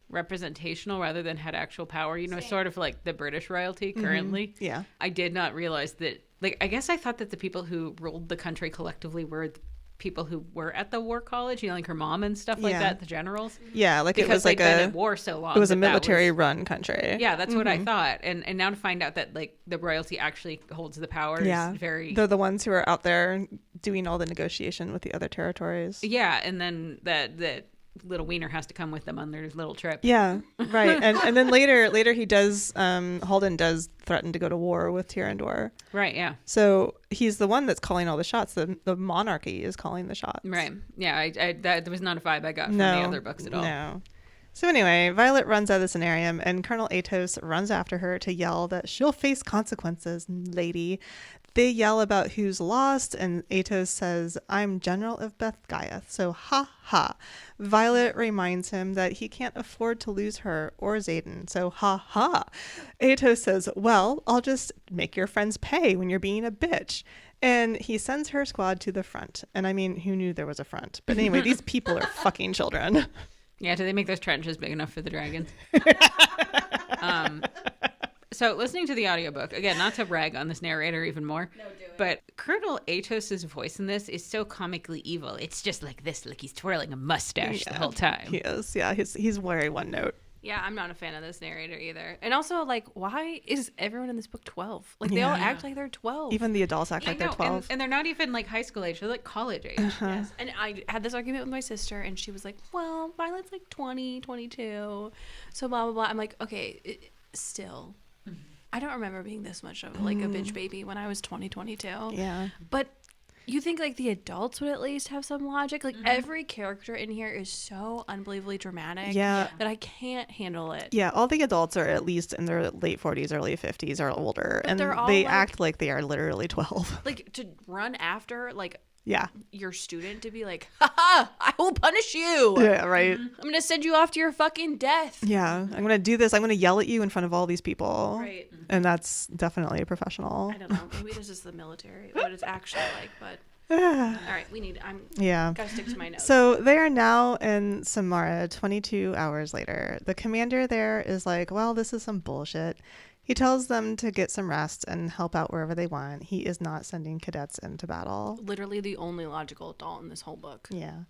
representational rather than had actual power, you know, sort of like the British royalty currently. Yeah. I did not realize that, like, I guess I thought that the people who ruled the country collectively were the people who were at the war college, you know, like her mom and stuff like that, the generals. Yeah, like because it was like they'd been at war so long. It was a that that military was- run country. Yeah, that's what I thought. And now to find out that like the royalty actually holds the power is very They're the ones who are out there doing all the negotiation with the other territories. Yeah, and then that little wiener has to come with them on their little trip. Yeah, right. And then later he does Halden does threaten to go to war with Tyrrendor. Right, yeah. So he's the one that's calling all the shots. The monarchy is calling the shots. Right. Yeah, I that was not a vibe I got from the other books at all. No. So anyway, Violet runs out of the scenarium, and Colonel Atos runs after her to yell that she'll face consequences, lady. They yell about who's lost, and Atos says, I'm General of Bethgaiath, so ha ha. Violet reminds him that he can't afford to lose her or Xaden, so ha ha. Atos says, well, I'll just make your friends pay when you're being a bitch. And he sends her squad to the front. And I mean, who knew there was a front? But anyway, these people are fucking children. Yeah, do they make those trenches big enough for the dragons? So listening to the audiobook, again, not to rag on this narrator even more, but Colonel Atos's voice in this is so comically evil. It's just like this, like he's twirling a mustache the whole time. He is, yeah. He's very one note. Yeah, I'm not a fan of this narrator either. And also, like, why is everyone in this book 12? Like, they all act like they're 12. Even the adults act like they're 12. And they're not even like high school age, they're like college age. Yes. And I had this argument with my sister, and she was like, well, Violet's like 20, 22, so blah, blah, blah. I'm like, okay, still. I don't remember being this much of like a bitch baby when I was 20, 22. Yeah. But you think like the adults would at least have some logic? Like every character in here is so unbelievably dramatic that I can't handle it. Yeah, all the adults are at least in their late 40s, early 50s or older. But and they're all, they like- act like they are literally 12. Like to run after like Yeah. your student to be like, haha, I will punish you. Yeah, right. I'm going to send you off to your fucking death. Yeah, I'm going to do this. I'm going to yell at you in front of all these people. Right. And that's definitely a professional. I don't know. Maybe this is the military, what it's actually like, but Yeah. all right, I'm Yeah. gotta stick to my notes. So they are now in Samara 22 hours later. The commander there is like, well, this is some bullshit. He tells them to get some rest and help out wherever they want. He is not sending cadets into battle. Literally the only logical adult in this whole book. Yeah.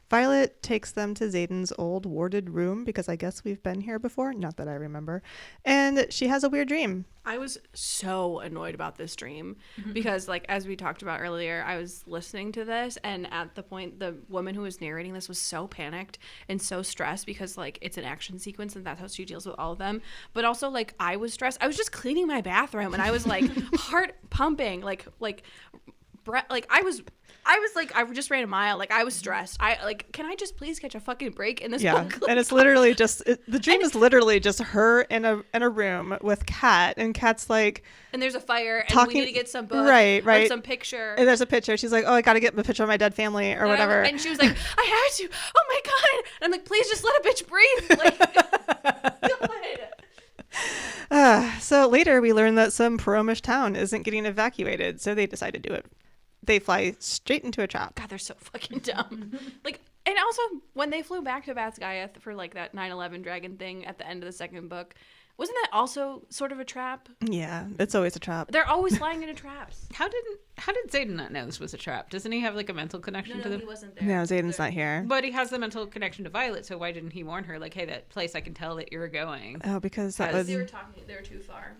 Violet takes them to Xaden's old warded room because I guess we've been here before. Not that I remember. And she has a weird dream. I was so annoyed about this dream because, like, as we talked about earlier, I was listening to this, and at the point, the woman who was narrating this was so panicked and so stressed because, like, it's an action sequence and that's how she deals with all of them. But also, like, I was stressed. I was just cleaning my bathroom and I was like heart pumping, like I was like, I just ran a mile. Like, I was stressed. Can I just please catch a fucking break in this book? And it's literally just, the dream is literally just her in a room with Kat, and Kat's like, and there's a fire, and talking, we need to get some book, right, or some picture. And there's a picture. She's like, oh, I got to get a picture of my dead family or whatever. And she was like, I had to. Oh my God. And I'm like, please just let a bitch breathe. Like, God. So later we learn that some Promish town isn't getting evacuated, so they decide to do it. They fly straight into a trap. God, they're so fucking dumb. Like, and also when they flew back to Bethgaiath for like that 9/11 dragon thing at the end of the second book, wasn't that also sort of a trap? Yeah, it's always a trap. They're always flying into traps. How did Xaden not know this was a trap? Doesn't he have like a mental connection to them? He wasn't there. No, Xaden's not here. But he has the mental connection to Violet, so why didn't he warn her? Like, hey, that place, I can tell that you're going. Oh, because that was... They were too far.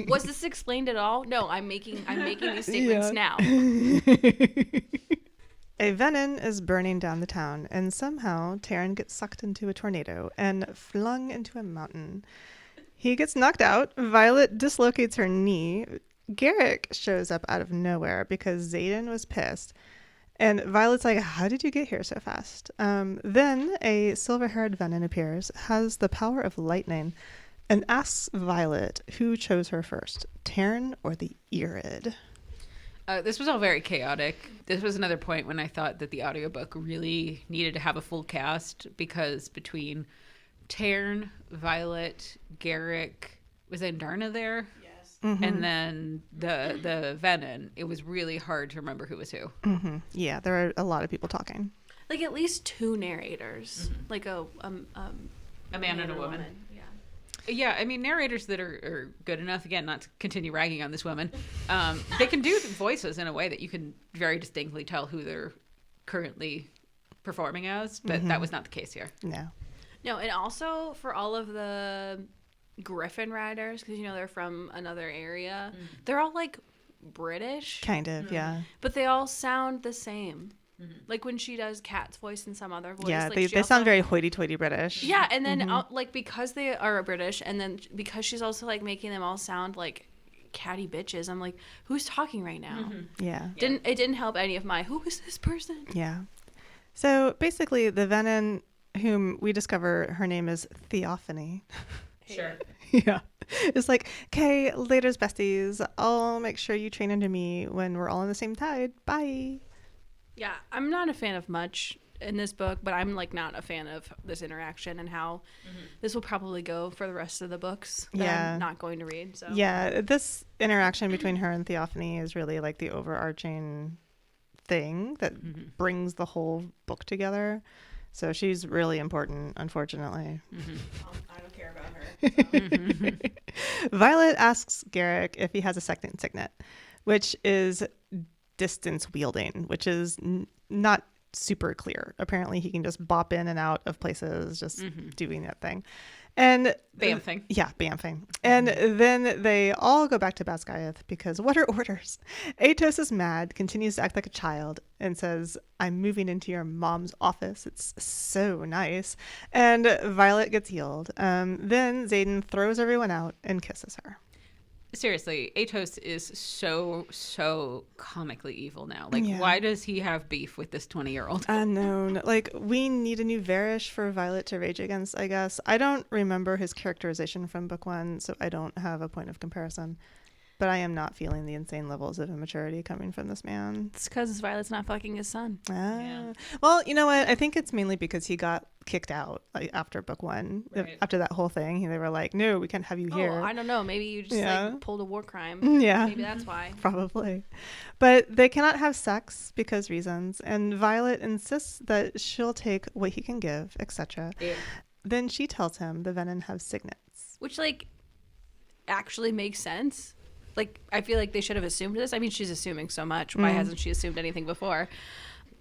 Was this explained at all? No, I'm making these statements now. A venom is burning down the town, and somehow Taryn gets sucked into a tornado and flung into a mountain. He gets knocked out. Violet dislocates her knee. Garrick shows up out of nowhere because Xaden was pissed. And Violet's like, how did you get here so fast? Then a silver-haired venom appears, has the power of lightning, and asks Violet who chose her first, Taryn or the Irid. This was all very chaotic. This was another point when I thought that the audiobook really needed to have a full cast, because between Taryn, Violet, Garrick, was Andarna there? Yes. Mm-hmm. And then the Venom, it was really hard to remember who was who. Mm-hmm. Yeah, there are a lot of people talking. Like at least two narrators. Like a A man and a woman. Yeah. Yeah, I mean, narrators that are good enough, again, not to continue ragging on this woman, they can do voices in a way that you can very distinctly tell who they're currently performing as, but that was not the case here. No, and also for all of the Griffin riders, because, they're from another area, they're all, like, British. Kind of, yeah. But they all sound the same. Like when she does Kat's voice and some other voice. Yeah, like they sound very hoity-toity British. Yeah, and then like because they are British, and then because she's also like making them all sound like catty bitches. I'm like, who's talking right now? Yeah. It didn't help any of my who is this person? Yeah. So basically, the Venin, whom we discover her name is Theophany. Sure. Yeah. It's like, okay, later's besties. I'll make sure you train under me when we're all on the same tide. Bye. Yeah, I'm not a fan of much in this book, but I'm like not a fan of this interaction and how this will probably go for the rest of the books that I'm not going to read. So yeah, this interaction between her and Theophany is really like the overarching thing that brings the whole book together. So she's really important, unfortunately. I don't care about her. So. Violet asks Garrick if he has a second signet, which is distance wielding, which is not super clear. Apparently he can just bop in and out of places just doing that thing. And Bamfing. Yeah, bamfing. And then they all go back to Basgiath because what are orders? Atos is mad, continues to act like a child, and says, I'm moving into your mom's office. It's so nice. And Violet gets healed. Then Xaden throws everyone out and kisses her. Seriously, Atos is so comically evil now. Like, why does he have beef with this 20-year-old? Unknown. Like, we need a new Varish for Violet to rage against, I guess. I don't remember his characterization from book 1, so I don't have a point of comparison. But I am not feeling the insane levels of immaturity coming from this man. It's because Violet's not fucking his son. Well, you know what? I think it's mainly because he got kicked out after book 1. Right. After that whole thing, they were like, no, we can't have you here. Oh, I don't know. Maybe you just like pulled a war crime. Yeah. Maybe that's why. Probably. But they cannot have sex because reasons. And Violet insists that she'll take what he can give, etc. Yeah. Then she tells him the Venin have signets. Which, like, actually makes sense. Like, I feel like they should have assumed this. I mean, she's assuming so much. Why hasn't she assumed anything before?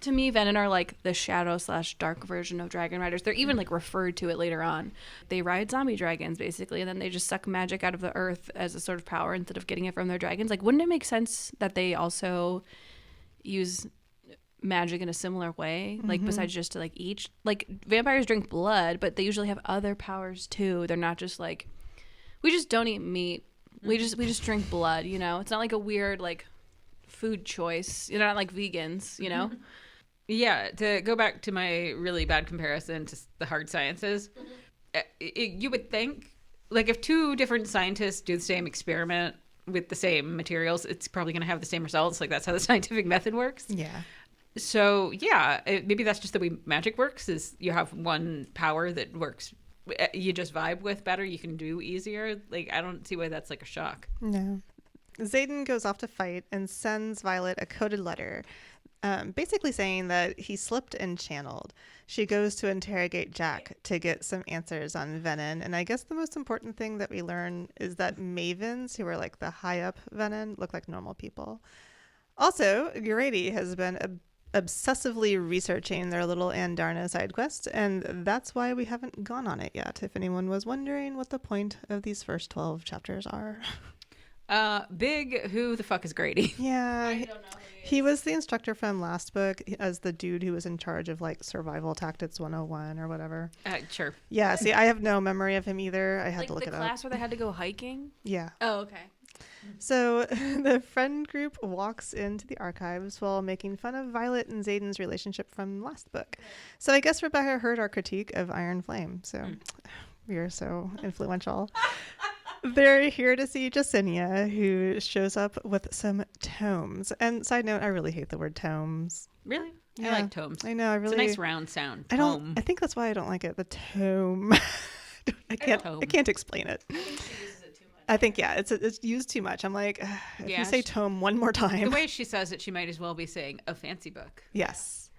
To me, Venin are like the shadow/dark version of dragon riders. They're even like referred to it later on. They ride zombie dragons basically, and then they just suck magic out of the earth as a sort of power instead of getting it from their dragons. Like, wouldn't it make sense that they also use magic in a similar way, like besides just to like eat? Like, vampires drink blood, but they usually have other powers too. They're not just like, we just don't eat meat. We just drink blood, you know? It's not like a weird like food choice. You're not like vegans, you know? Yeah, to go back to my really bad comparison to the hard sciences, you would think, like, if two different scientists do the same experiment with the same materials, it's probably going to have the same results. Like, that's how the scientific method works. Yeah. So, yeah, maybe that's just the way magic works, is you have one power that works, you just vibe with better, you can do easier. Like, I don't see why that's, like, a shock. No. Xaden goes off to fight and sends Violet a coded letter, basically saying that he slipped and channeled. She goes to interrogate Jack to get some answers on Venin, and I guess the most important thing that we learn is that mavens, who are like the high up Venin, look like normal people. Also, Grady has been obsessively researching their little Andarna side quest, and that's why we haven't gone on it yet, if anyone was wondering what the point of these first 12 chapters are. Big, who the fuck is Grady? Yeah. I don't know. He was the instructor from last book as the dude who was in charge of like survival tactics 101 or whatever. Sure. Yeah, see, I have no memory of him either. I had Like to look the it up. class where they had to go hiking? Yeah. Oh, okay. So the friend group walks into the archives while making fun of Violet and Xaden's relationship from last book. So I guess Rebecca heard our critique of Iron Flame. So we are so influential. They're here to see Jesinia, who shows up with some tomes. And side note, I really hate the word tomes. Really? Yeah, I like tomes. I know. I really. It's a nice round sound. I think that's why I don't like it. The tome. I can't explain it. I think it's used too much. I'm like, if you say tome one more time. The way she says it, she might as well be saying a fancy book. Yes.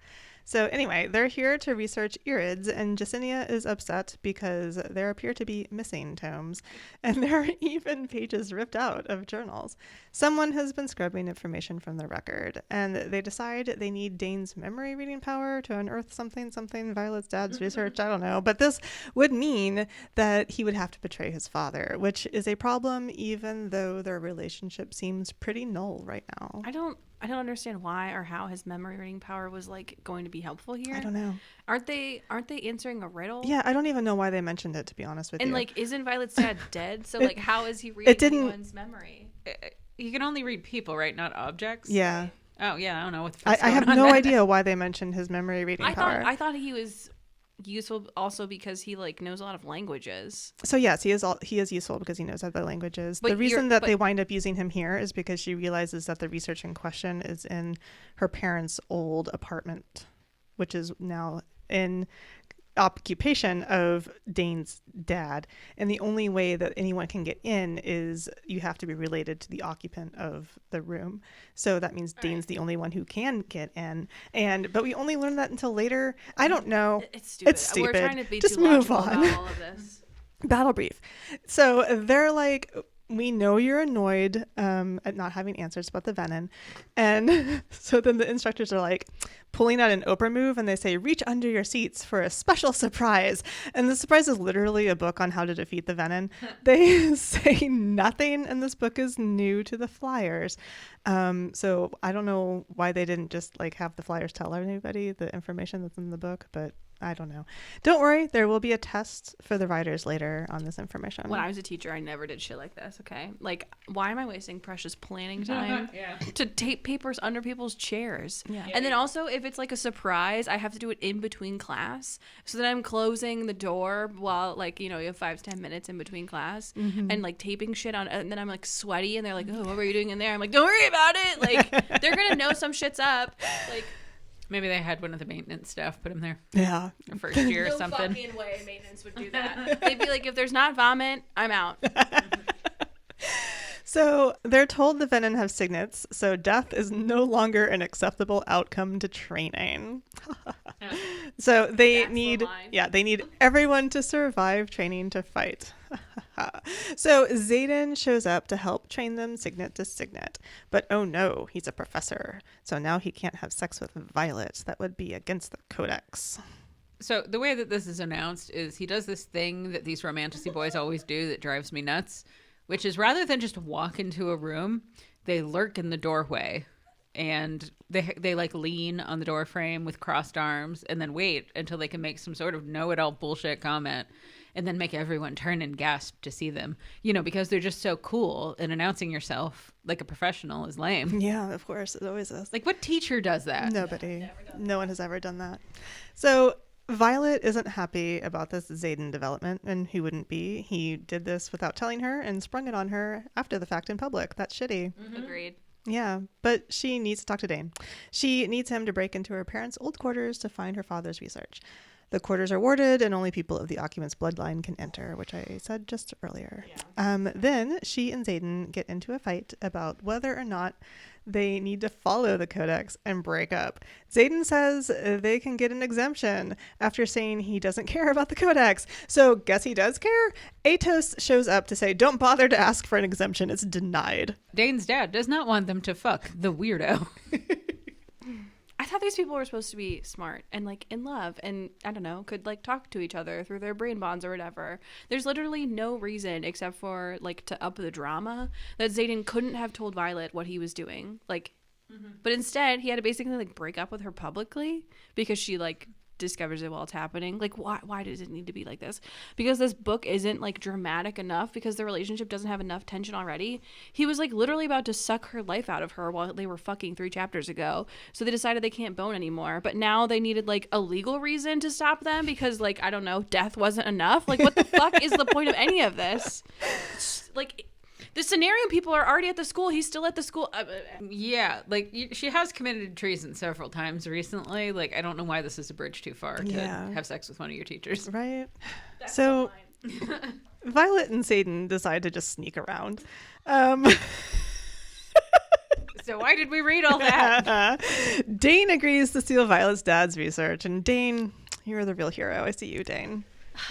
So anyway, they're here to research irids, and Jacinia is upset because there appear to be missing tomes, and there are even pages ripped out of journals. Someone has been scrubbing information from the record, and they decide they need Dain's memory reading power to unearth something Violet's dad's research. I don't know, but this would mean that he would have to betray his father, which is a problem even though their relationship seems pretty null right now. I don't understand why or how his memory reading power was like going to be helpful here. I don't know. Aren't they answering a riddle? Yeah, I don't even know why they mentioned it, to be honest with you. And like, isn't Violet's dad dead? So like, how is he reading anyone's memory? You can only read people, right? Not objects. Yeah. Oh yeah, I don't know what the I fuck's going have on no there. idea why they mentioned his memory reading power. I thought he was useful also because he like knows a lot of languages. So yes, he is useful because he knows other languages. But the reason that they wind up using him here is because she realizes that the research in question is in her parents' old apartment, which is now in occupation of Dain's dad, and the only way that anyone can get in is you have to be related to the occupant of the room. So that means Dain's the only one who can get in, but we only learn that until later. I don't know. It's stupid. It's stupid. We're trying to be Just too move logical on. about all of this. Battle brief. So they're like, we know you're annoyed at not having answers about the venom. And so then the instructors are like pulling out an Oprah move, and they say, reach under your seats for a special surprise. And the surprise is literally a book on how to defeat the venom. They say nothing, and this book is new to the Flyers. So I don't know why they didn't just like have the Flyers tell anybody the information that's in the book, but I don't know. Don't worry, there will be a test for the writers later on this information. When I was a teacher, I never did shit like this, okay? Like, why am I wasting precious planning time to tape papers under people's chairs? Yeah. And then also, if it's like a surprise, I have to do it in between class. So then I'm closing the door while, like, you know, you have 5 to 10 minutes in between class and, like, taping shit on. And then I'm, like, sweaty, and they're like, oh, what were you doing in there? I'm like, don't worry about it. Like, they're going to know some shit's up. Like, Maybe they had one of the maintenance staff put him there. Yeah. Or first year or no something. fucking way maintenance would do that. They'd be like, if there's not vomit, I'm out. So they're told the venom have signets, so death is no longer an acceptable outcome to training. So they That's the need, line. they need everyone to survive training to fight. So Xaden shows up to help train them signet to signet, but oh no, he's a professor, so now he can't have sex with Violet. That would be against the codex. So the way that this is announced is he does this thing that these Romantasy boys always do that drives me nuts, which is rather than just walk into a room, they lurk in the doorway and they like lean on the door frame with crossed arms and then wait until they can make some sort of know-it-all bullshit comment and then make everyone turn and gasp to see them, you know, because they're just so cool, and announcing yourself like a professional is lame. Yeah, of course, it always is. Like, what teacher does that? Nobody. No one has ever done that. So Violet isn't happy about this Xaden development, and who wouldn't be? He did this without telling her and sprung it on her after the fact in public. That's shitty. Agreed. Yeah, but she needs to talk to Dain. She needs him to break into her parents' old quarters to find her father's research. The quarters are warded, and only people of the occupant's bloodline can enter, which I said just earlier. Yeah. Then she and Xaden get into a fight about whether or not they need to follow the codex and break up. Xaden says they can get an exemption after saying he doesn't care about the codex. So guess he does care? Atos shows up to say, don't bother to ask for an exemption. It's denied. Dain's dad does not want them to fuck the weirdo. I thought these people were supposed to be smart and like in love and I don't know, could like talk to each other through their brain bonds or whatever. There's literally no reason except for like to up the drama that Xaden couldn't have told Violet what he was doing. Like, but instead he had to basically like break up with her publicly because she like discovers it while it's happening. Like, why does it need to be like this? Because this book isn't like dramatic enough, because the relationship doesn't have enough tension already. He was like literally about to suck her life out of her while they were fucking 3 chapters ago, so they decided they can't bone anymore, but now they needed like a legal reason to stop them because like, I don't know, death wasn't enough. Like, what the fuck is the point of any of this? Like, the scenario people are already at the school. He's still at the school. Yeah, like she has committed treason several times recently. Like, I don't know why this is a bridge too far to have sex with one of your teachers. Right. So Violet and Xaden decide to just sneak around. So why did we read all that? Dain agrees to steal Violet's dad's research, and Dain, you're the real hero. I see you, Dain.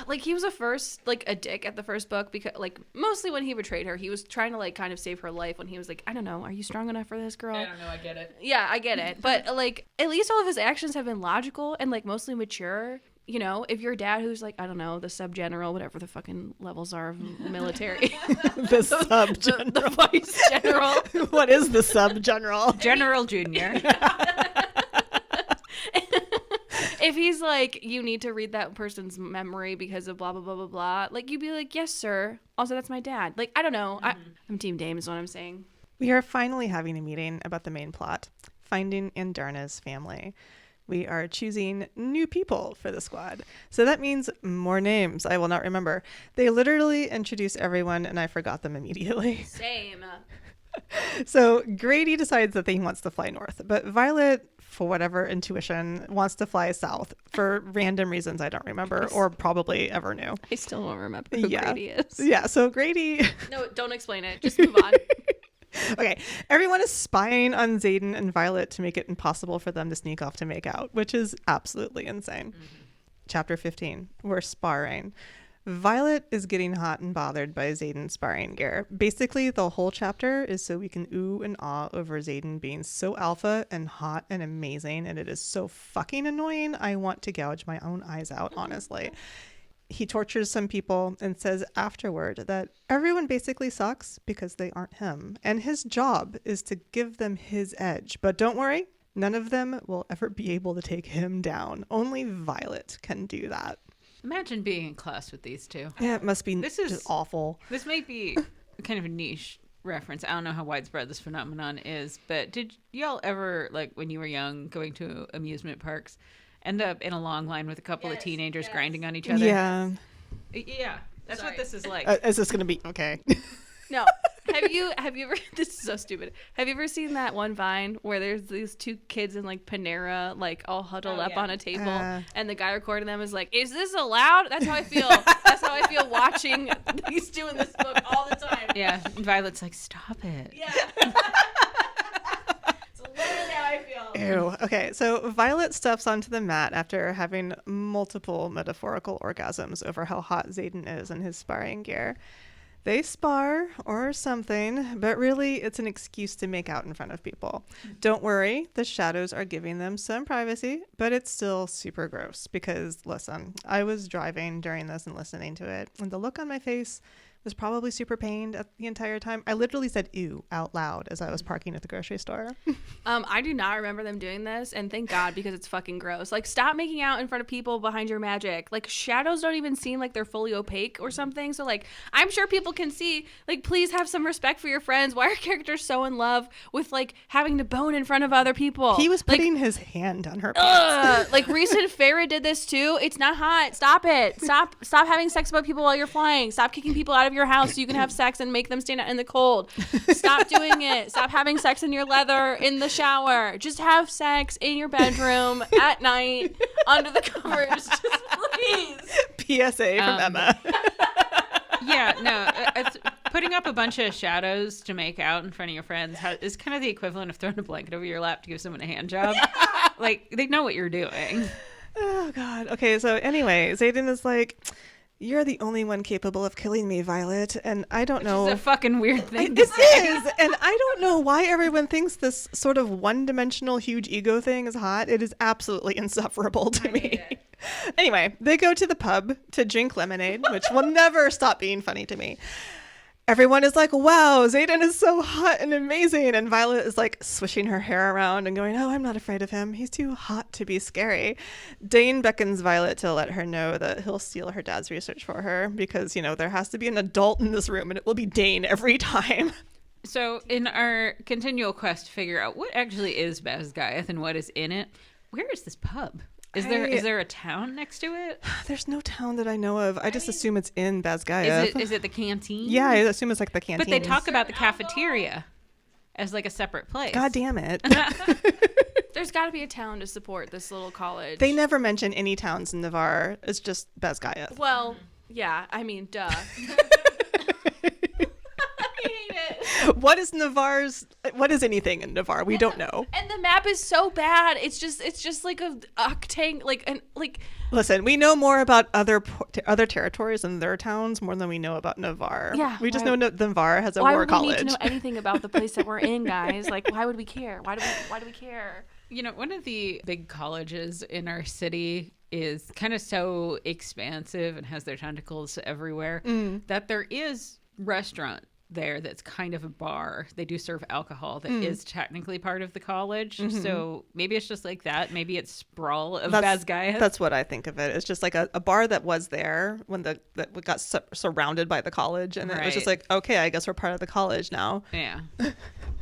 Like, he was a dick at the first book, because like mostly when he betrayed her, he was trying to like kind of save her life when he was like, I don't know, are you strong enough for this, girl? I don't know, I get it. Yeah, I get it. But like, at least all of his actions have been logical and like mostly mature. You know, if your dad, who's like, I don't know, the sub general, whatever the fucking levels are of military, The sub general. the vice general, What is the sub general? General Junior. if he's like, you need to read that person's memory because of blah blah blah blah blah, like, you'd be like, yes sir, also that's my dad. Like, I don't know. I'm Team Dame is what I'm saying. We are finally having a meeting about the main plot, finding Andarna's family. We are choosing new people for the squad. So that means more names I will not remember. They literally introduce everyone and I forgot them immediately. Same. So Grady decides that he wants to fly north, but Violet, for whatever intuition, wants to fly south for random reasons I don't remember or probably ever knew. I still don't remember who Grady is. Yeah, so Grady... No, don't explain it. Just move on. Okay, everyone is spying on Xaden and Violet to make it impossible for them to sneak off to make out, which is absolutely insane. Chapter 15, we're sparring. Violet is getting hot and bothered by Xaden's sparring gear. Basically, the whole chapter is so we can ooh and ah over Xaden being so alpha and hot and amazing, and it is so fucking annoying, I want to gouge my own eyes out, honestly. He tortures some people and says afterward that everyone basically sucks because they aren't him. And his job is to give them his edge. But don't worry, none of them will ever be able to take him down. Only Violet can do that. Imagine being in class with these two. Yeah, it must be This is- just awful. This might be kind of a niche reference. I don't know how widespread this phenomenon is, but did y'all ever, like when you were young, going to amusement parks, end up in a long line with a couple of teenagers grinding on each other? Yeah. Yeah, that's Sorry. what this is like. Is this going to be okay? No. Have you ever, this is so stupid. Have you ever seen that one Vine where there's these two kids in like Panera, like all huddled up on a table, and the guy recording them is like, is this allowed? That's how I feel. That's how I feel watching these two in this book all the time. Yeah, and Violet's like, stop it. Yeah. It's literally how I feel. Ew. Okay, so Violet steps onto the mat after having multiple metaphorical orgasms over how hot Xaden is in his sparring gear. They spar or something, but really it's an excuse to make out in front of people. Don't worry, the shadows are giving them some privacy, but it's still super gross because, listen, I was driving during this and listening to it, and the look on my face was probably super pained at the entire time. I literally said ew out loud as I was parking at the grocery store. I do not remember them doing this, and thank God, because it's fucking gross. Like, stop making out in front of people behind your magic. Like, shadows don't even seem like they're fully opaque or something. So, like, I'm sure people can see. Like, please have some respect for your friends. Why are characters so in love with, like, having to bone in front of other people? He was putting his hand on her pants. Like, recent Farrah did this too. It's not hot. Stop it. Stop having sex about people while you're flying. Stop kicking people out of your house so you can have sex and make them stand out in the cold. Stop doing it. Stop having sex in your leather in the shower. Just have sex in your bedroom at night under the covers. Just please. PSA from Emma. Yeah, no, it's, putting up a bunch of shadows to make out in front of your friends is kind of the equivalent of throwing a blanket over your lap to give someone a hand job. Like, they know what you're doing. Oh, God. Okay, so anyway, Xaden is like, you're the only one capable of killing me, Violet, and I don't know. It's a fucking weird thing to It say. is, and I don't know why everyone thinks this sort of one-dimensional huge ego thing is hot. It is absolutely insufferable to me. Anyway, they go to the pub to drink lemonade, which will never stop being funny to me. Everyone is like, wow, Xaden is so hot and amazing. And Violet is like swishing her hair around and going, oh, I'm not afraid of him. He's too hot to be scary. Dain beckons Violet to let her know that he'll steal her dad's research for her because, you know, there has to be an adult in this room and it will be Dain every time. So in our continual quest to figure out what actually is Basgaiath and what is in it, where is this pub? Is there a town next to it? There's no town that I know of. I just assume it's in Basgaiath. Is it the canteen? Yeah, I assume it's like the canteen. But they talk about the cafeteria as like a separate place. God damn it. There's got to be a town to support this little college. They never mention any towns in Navarre. It's just Basgaiath. Well, yeah. I mean, duh. I hate it. What is anything in Navarre? We don't know. And the map is so bad. It's just like a octang, like. Listen, we know more about other territories and their towns more than we know about Navarre. Yeah, we just know Navarre has a war college. Why would we need to know anything about the place that we're in, guys? Like, why would we care? Why do we care? You know, one of the big colleges in our city is kind of so expansive and has their tentacles everywhere that there is restaurant there that's kind of a bar. They do serve alcohol that is technically part of the college. So maybe it's just like that. Maybe it's sprawl of Vazgaya. That's what I think of it. It's just like a bar that was there when that got surrounded by the college, and it was just like, okay, I guess we're part of the college now. Yeah. Do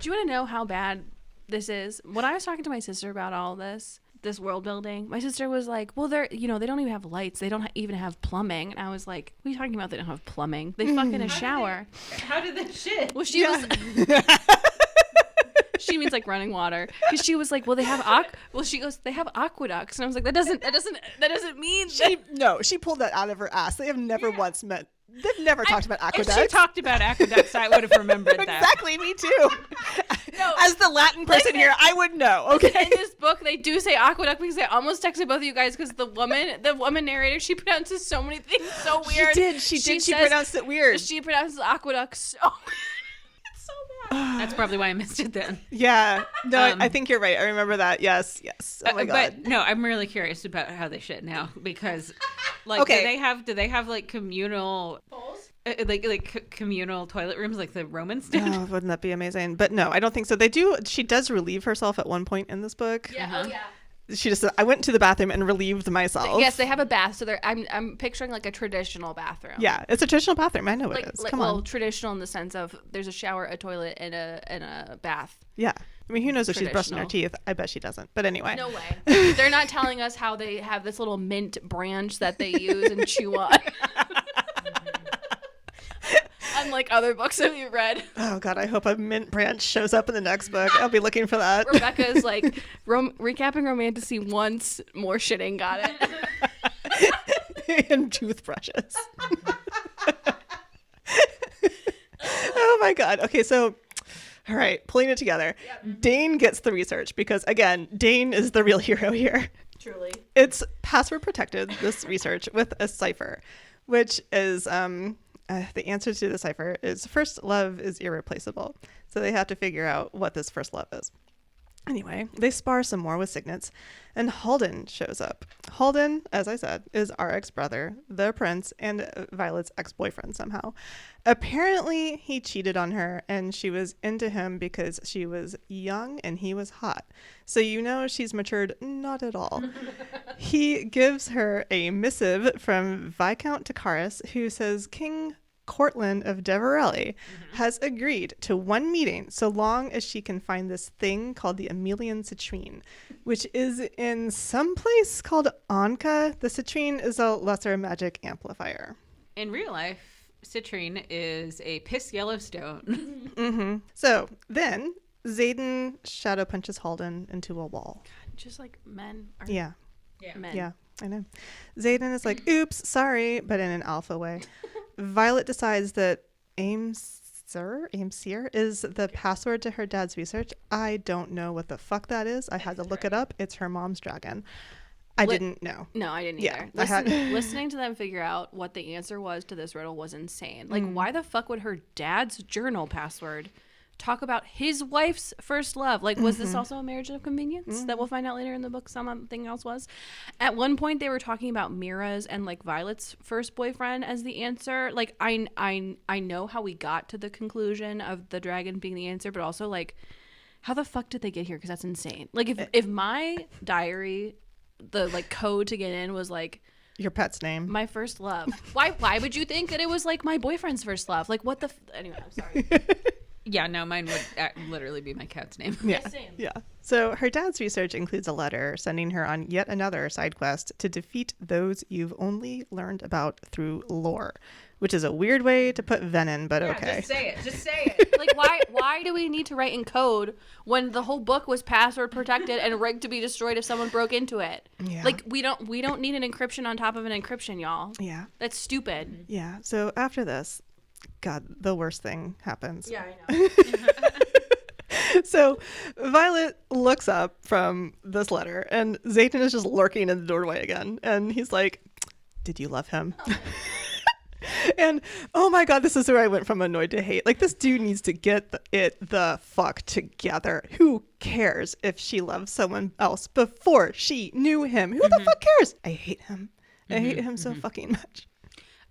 you want to know how bad this is? When I was talking to my sister about all this world building, my sister was like, well, they don't even have lights, they don't even have plumbing. And I was like, what are you talking about? They don't have plumbing, they fuck in a shower. How did they shit? Well, she was she means like running water, because she was like, well, they have she goes, they have aqueducts. And I was like, that doesn't mean she pulled that out of her ass. They have never once met. They've never talked about aqueducts. If she talked about aqueducts, I would have remembered that. Exactly, me too. No, as the Latin person here, I would know. Okay. In this book, they do say aqueduct, because I almost texted both of you guys, because the woman narrator, she pronounces so many things so weird. She did. She pronounced it weird. She pronounces aqueduct so weird. It's so bad. That's probably why I missed it then. Yeah. No, I think you're right. I remember that. Yes. Oh my God. But no, I'm really curious about how they shit now, because like, do they have like communal bowls? Like communal toilet rooms like the Romans did? Oh, wouldn't that be amazing? But no, I don't think so. They do. She does relieve herself at one point in this book. Yeah. Oh yeah. She just said, I went to the bathroom and relieved myself. Yes, they have a bath. So I'm picturing like a traditional bathroom. Yeah, it's a traditional bathroom. I know it is. Come on. Traditional in the sense of there's a shower, a toilet, and a bath. Yeah. I mean, who knows if she's brushing her teeth? I bet she doesn't. But anyway. No way. They're not telling us how they have this little mint branch that they use and chew on. Unlike other books that we've read. Oh God, I hope a mint branch shows up in the next book. I'll be looking for that. Rebecca is like recapping Romantasy once, more shitting, got it. And toothbrushes. Oh my God. Okay, so all right, pulling it together. Yep. Dain gets the research because, again, Dain is the real hero here. Truly. It's password protected, this research, with a cipher, which is the answer to the cipher is first love is irreplaceable. So they have to figure out what this first love is. Anyway, they spar some more with signets, and Halden shows up. Halden, as I said, is our ex-brother, the prince, and Violet's ex-boyfriend somehow. Apparently, he cheated on her, and she was into him because she was young and he was hot. So you know she's matured not at all. He gives her a missive from Viscount Takaris, who says King Cortland of Deverelli has agreed to one meeting so long as she can find this thing called the Emelian citrine, which is in some place called Anka. The citrine is a lesser magic amplifier. In real life, citrine is a piss yellow stone. So then Xaden shadow punches Halden into a wall. God, just like men are men. Yeah, I know. Xaden is like, oops, sorry, but in an alpha way. Violet decides that Aimseer is the password to her dad's research. I don't know what the fuck that is. I had to look it up. It's her mom's dragon. I didn't know. No, I didn't either. Listening to them figure out what the answer was to this riddle was insane. Like, why the fuck would her dad's journal password talk about his wife's first love? Like, was this also a marriage of convenience that we'll find out later in the book something else was? At one point they were talking about Mira's and like Violet's first boyfriend as the answer. Like, I know how we got to the conclusion of the dragon being the answer, but also like, how the fuck did they get here? Because that's insane. Like, if my diary, the like code to get in was like your pet's name, my first love, why would you think that it was like my boyfriend's first love? Like, what the anyway, I'm sorry. Yeah, no, mine would literally be my cat's name. Yeah, same. Yeah. So her dad's research includes a letter sending her on yet another side quest to defeat those you've only learned about through lore, which is a weird way to put venom, but okay. Just say it. Like, why do we need to write in code when the whole book was password protected and rigged to be destroyed if someone broke into it? Yeah. Like, we don't need an encryption on top of an encryption, y'all. Yeah. That's stupid. Yeah. So after this, God, the worst thing happens. Yeah, I know. So Violet looks up from this letter, and Zayton is just lurking in the doorway again. And he's like, did you love him? And oh my God, this is where I went from annoyed to hate. Like, this dude needs to get the fuck together. Who cares if she loves someone else before she knew him? Who the fuck cares? I hate him. I hate him so fucking much.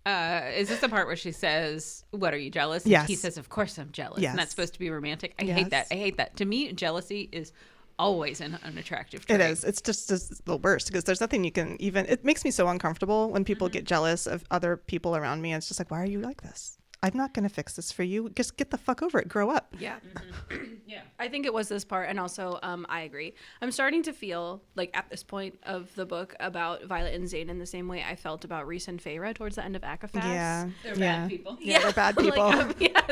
Is this the part where she says, what, are you jealous? And Yes. he says, of course I'm jealous. Yes. And that's supposed to be romantic. I Yes. hate that. I hate that. To me, jealousy is always an unattractive trait. It is. It's just the worst, because there's nothing you can even. It makes me so uncomfortable when people get jealous of other people around me. And it's just like, why are you like this? I'm not going to fix this for you. Just get the fuck over it. Grow up. Yeah. Yeah. I think it was this part, and also I agree. I'm starting to feel like at this point of the book about Violet and Zayn in the same way I felt about Rhys and Feyre towards the end of Akafas. Yeah. They're yeah. bad people. Yeah, they're bad people. Like, yes,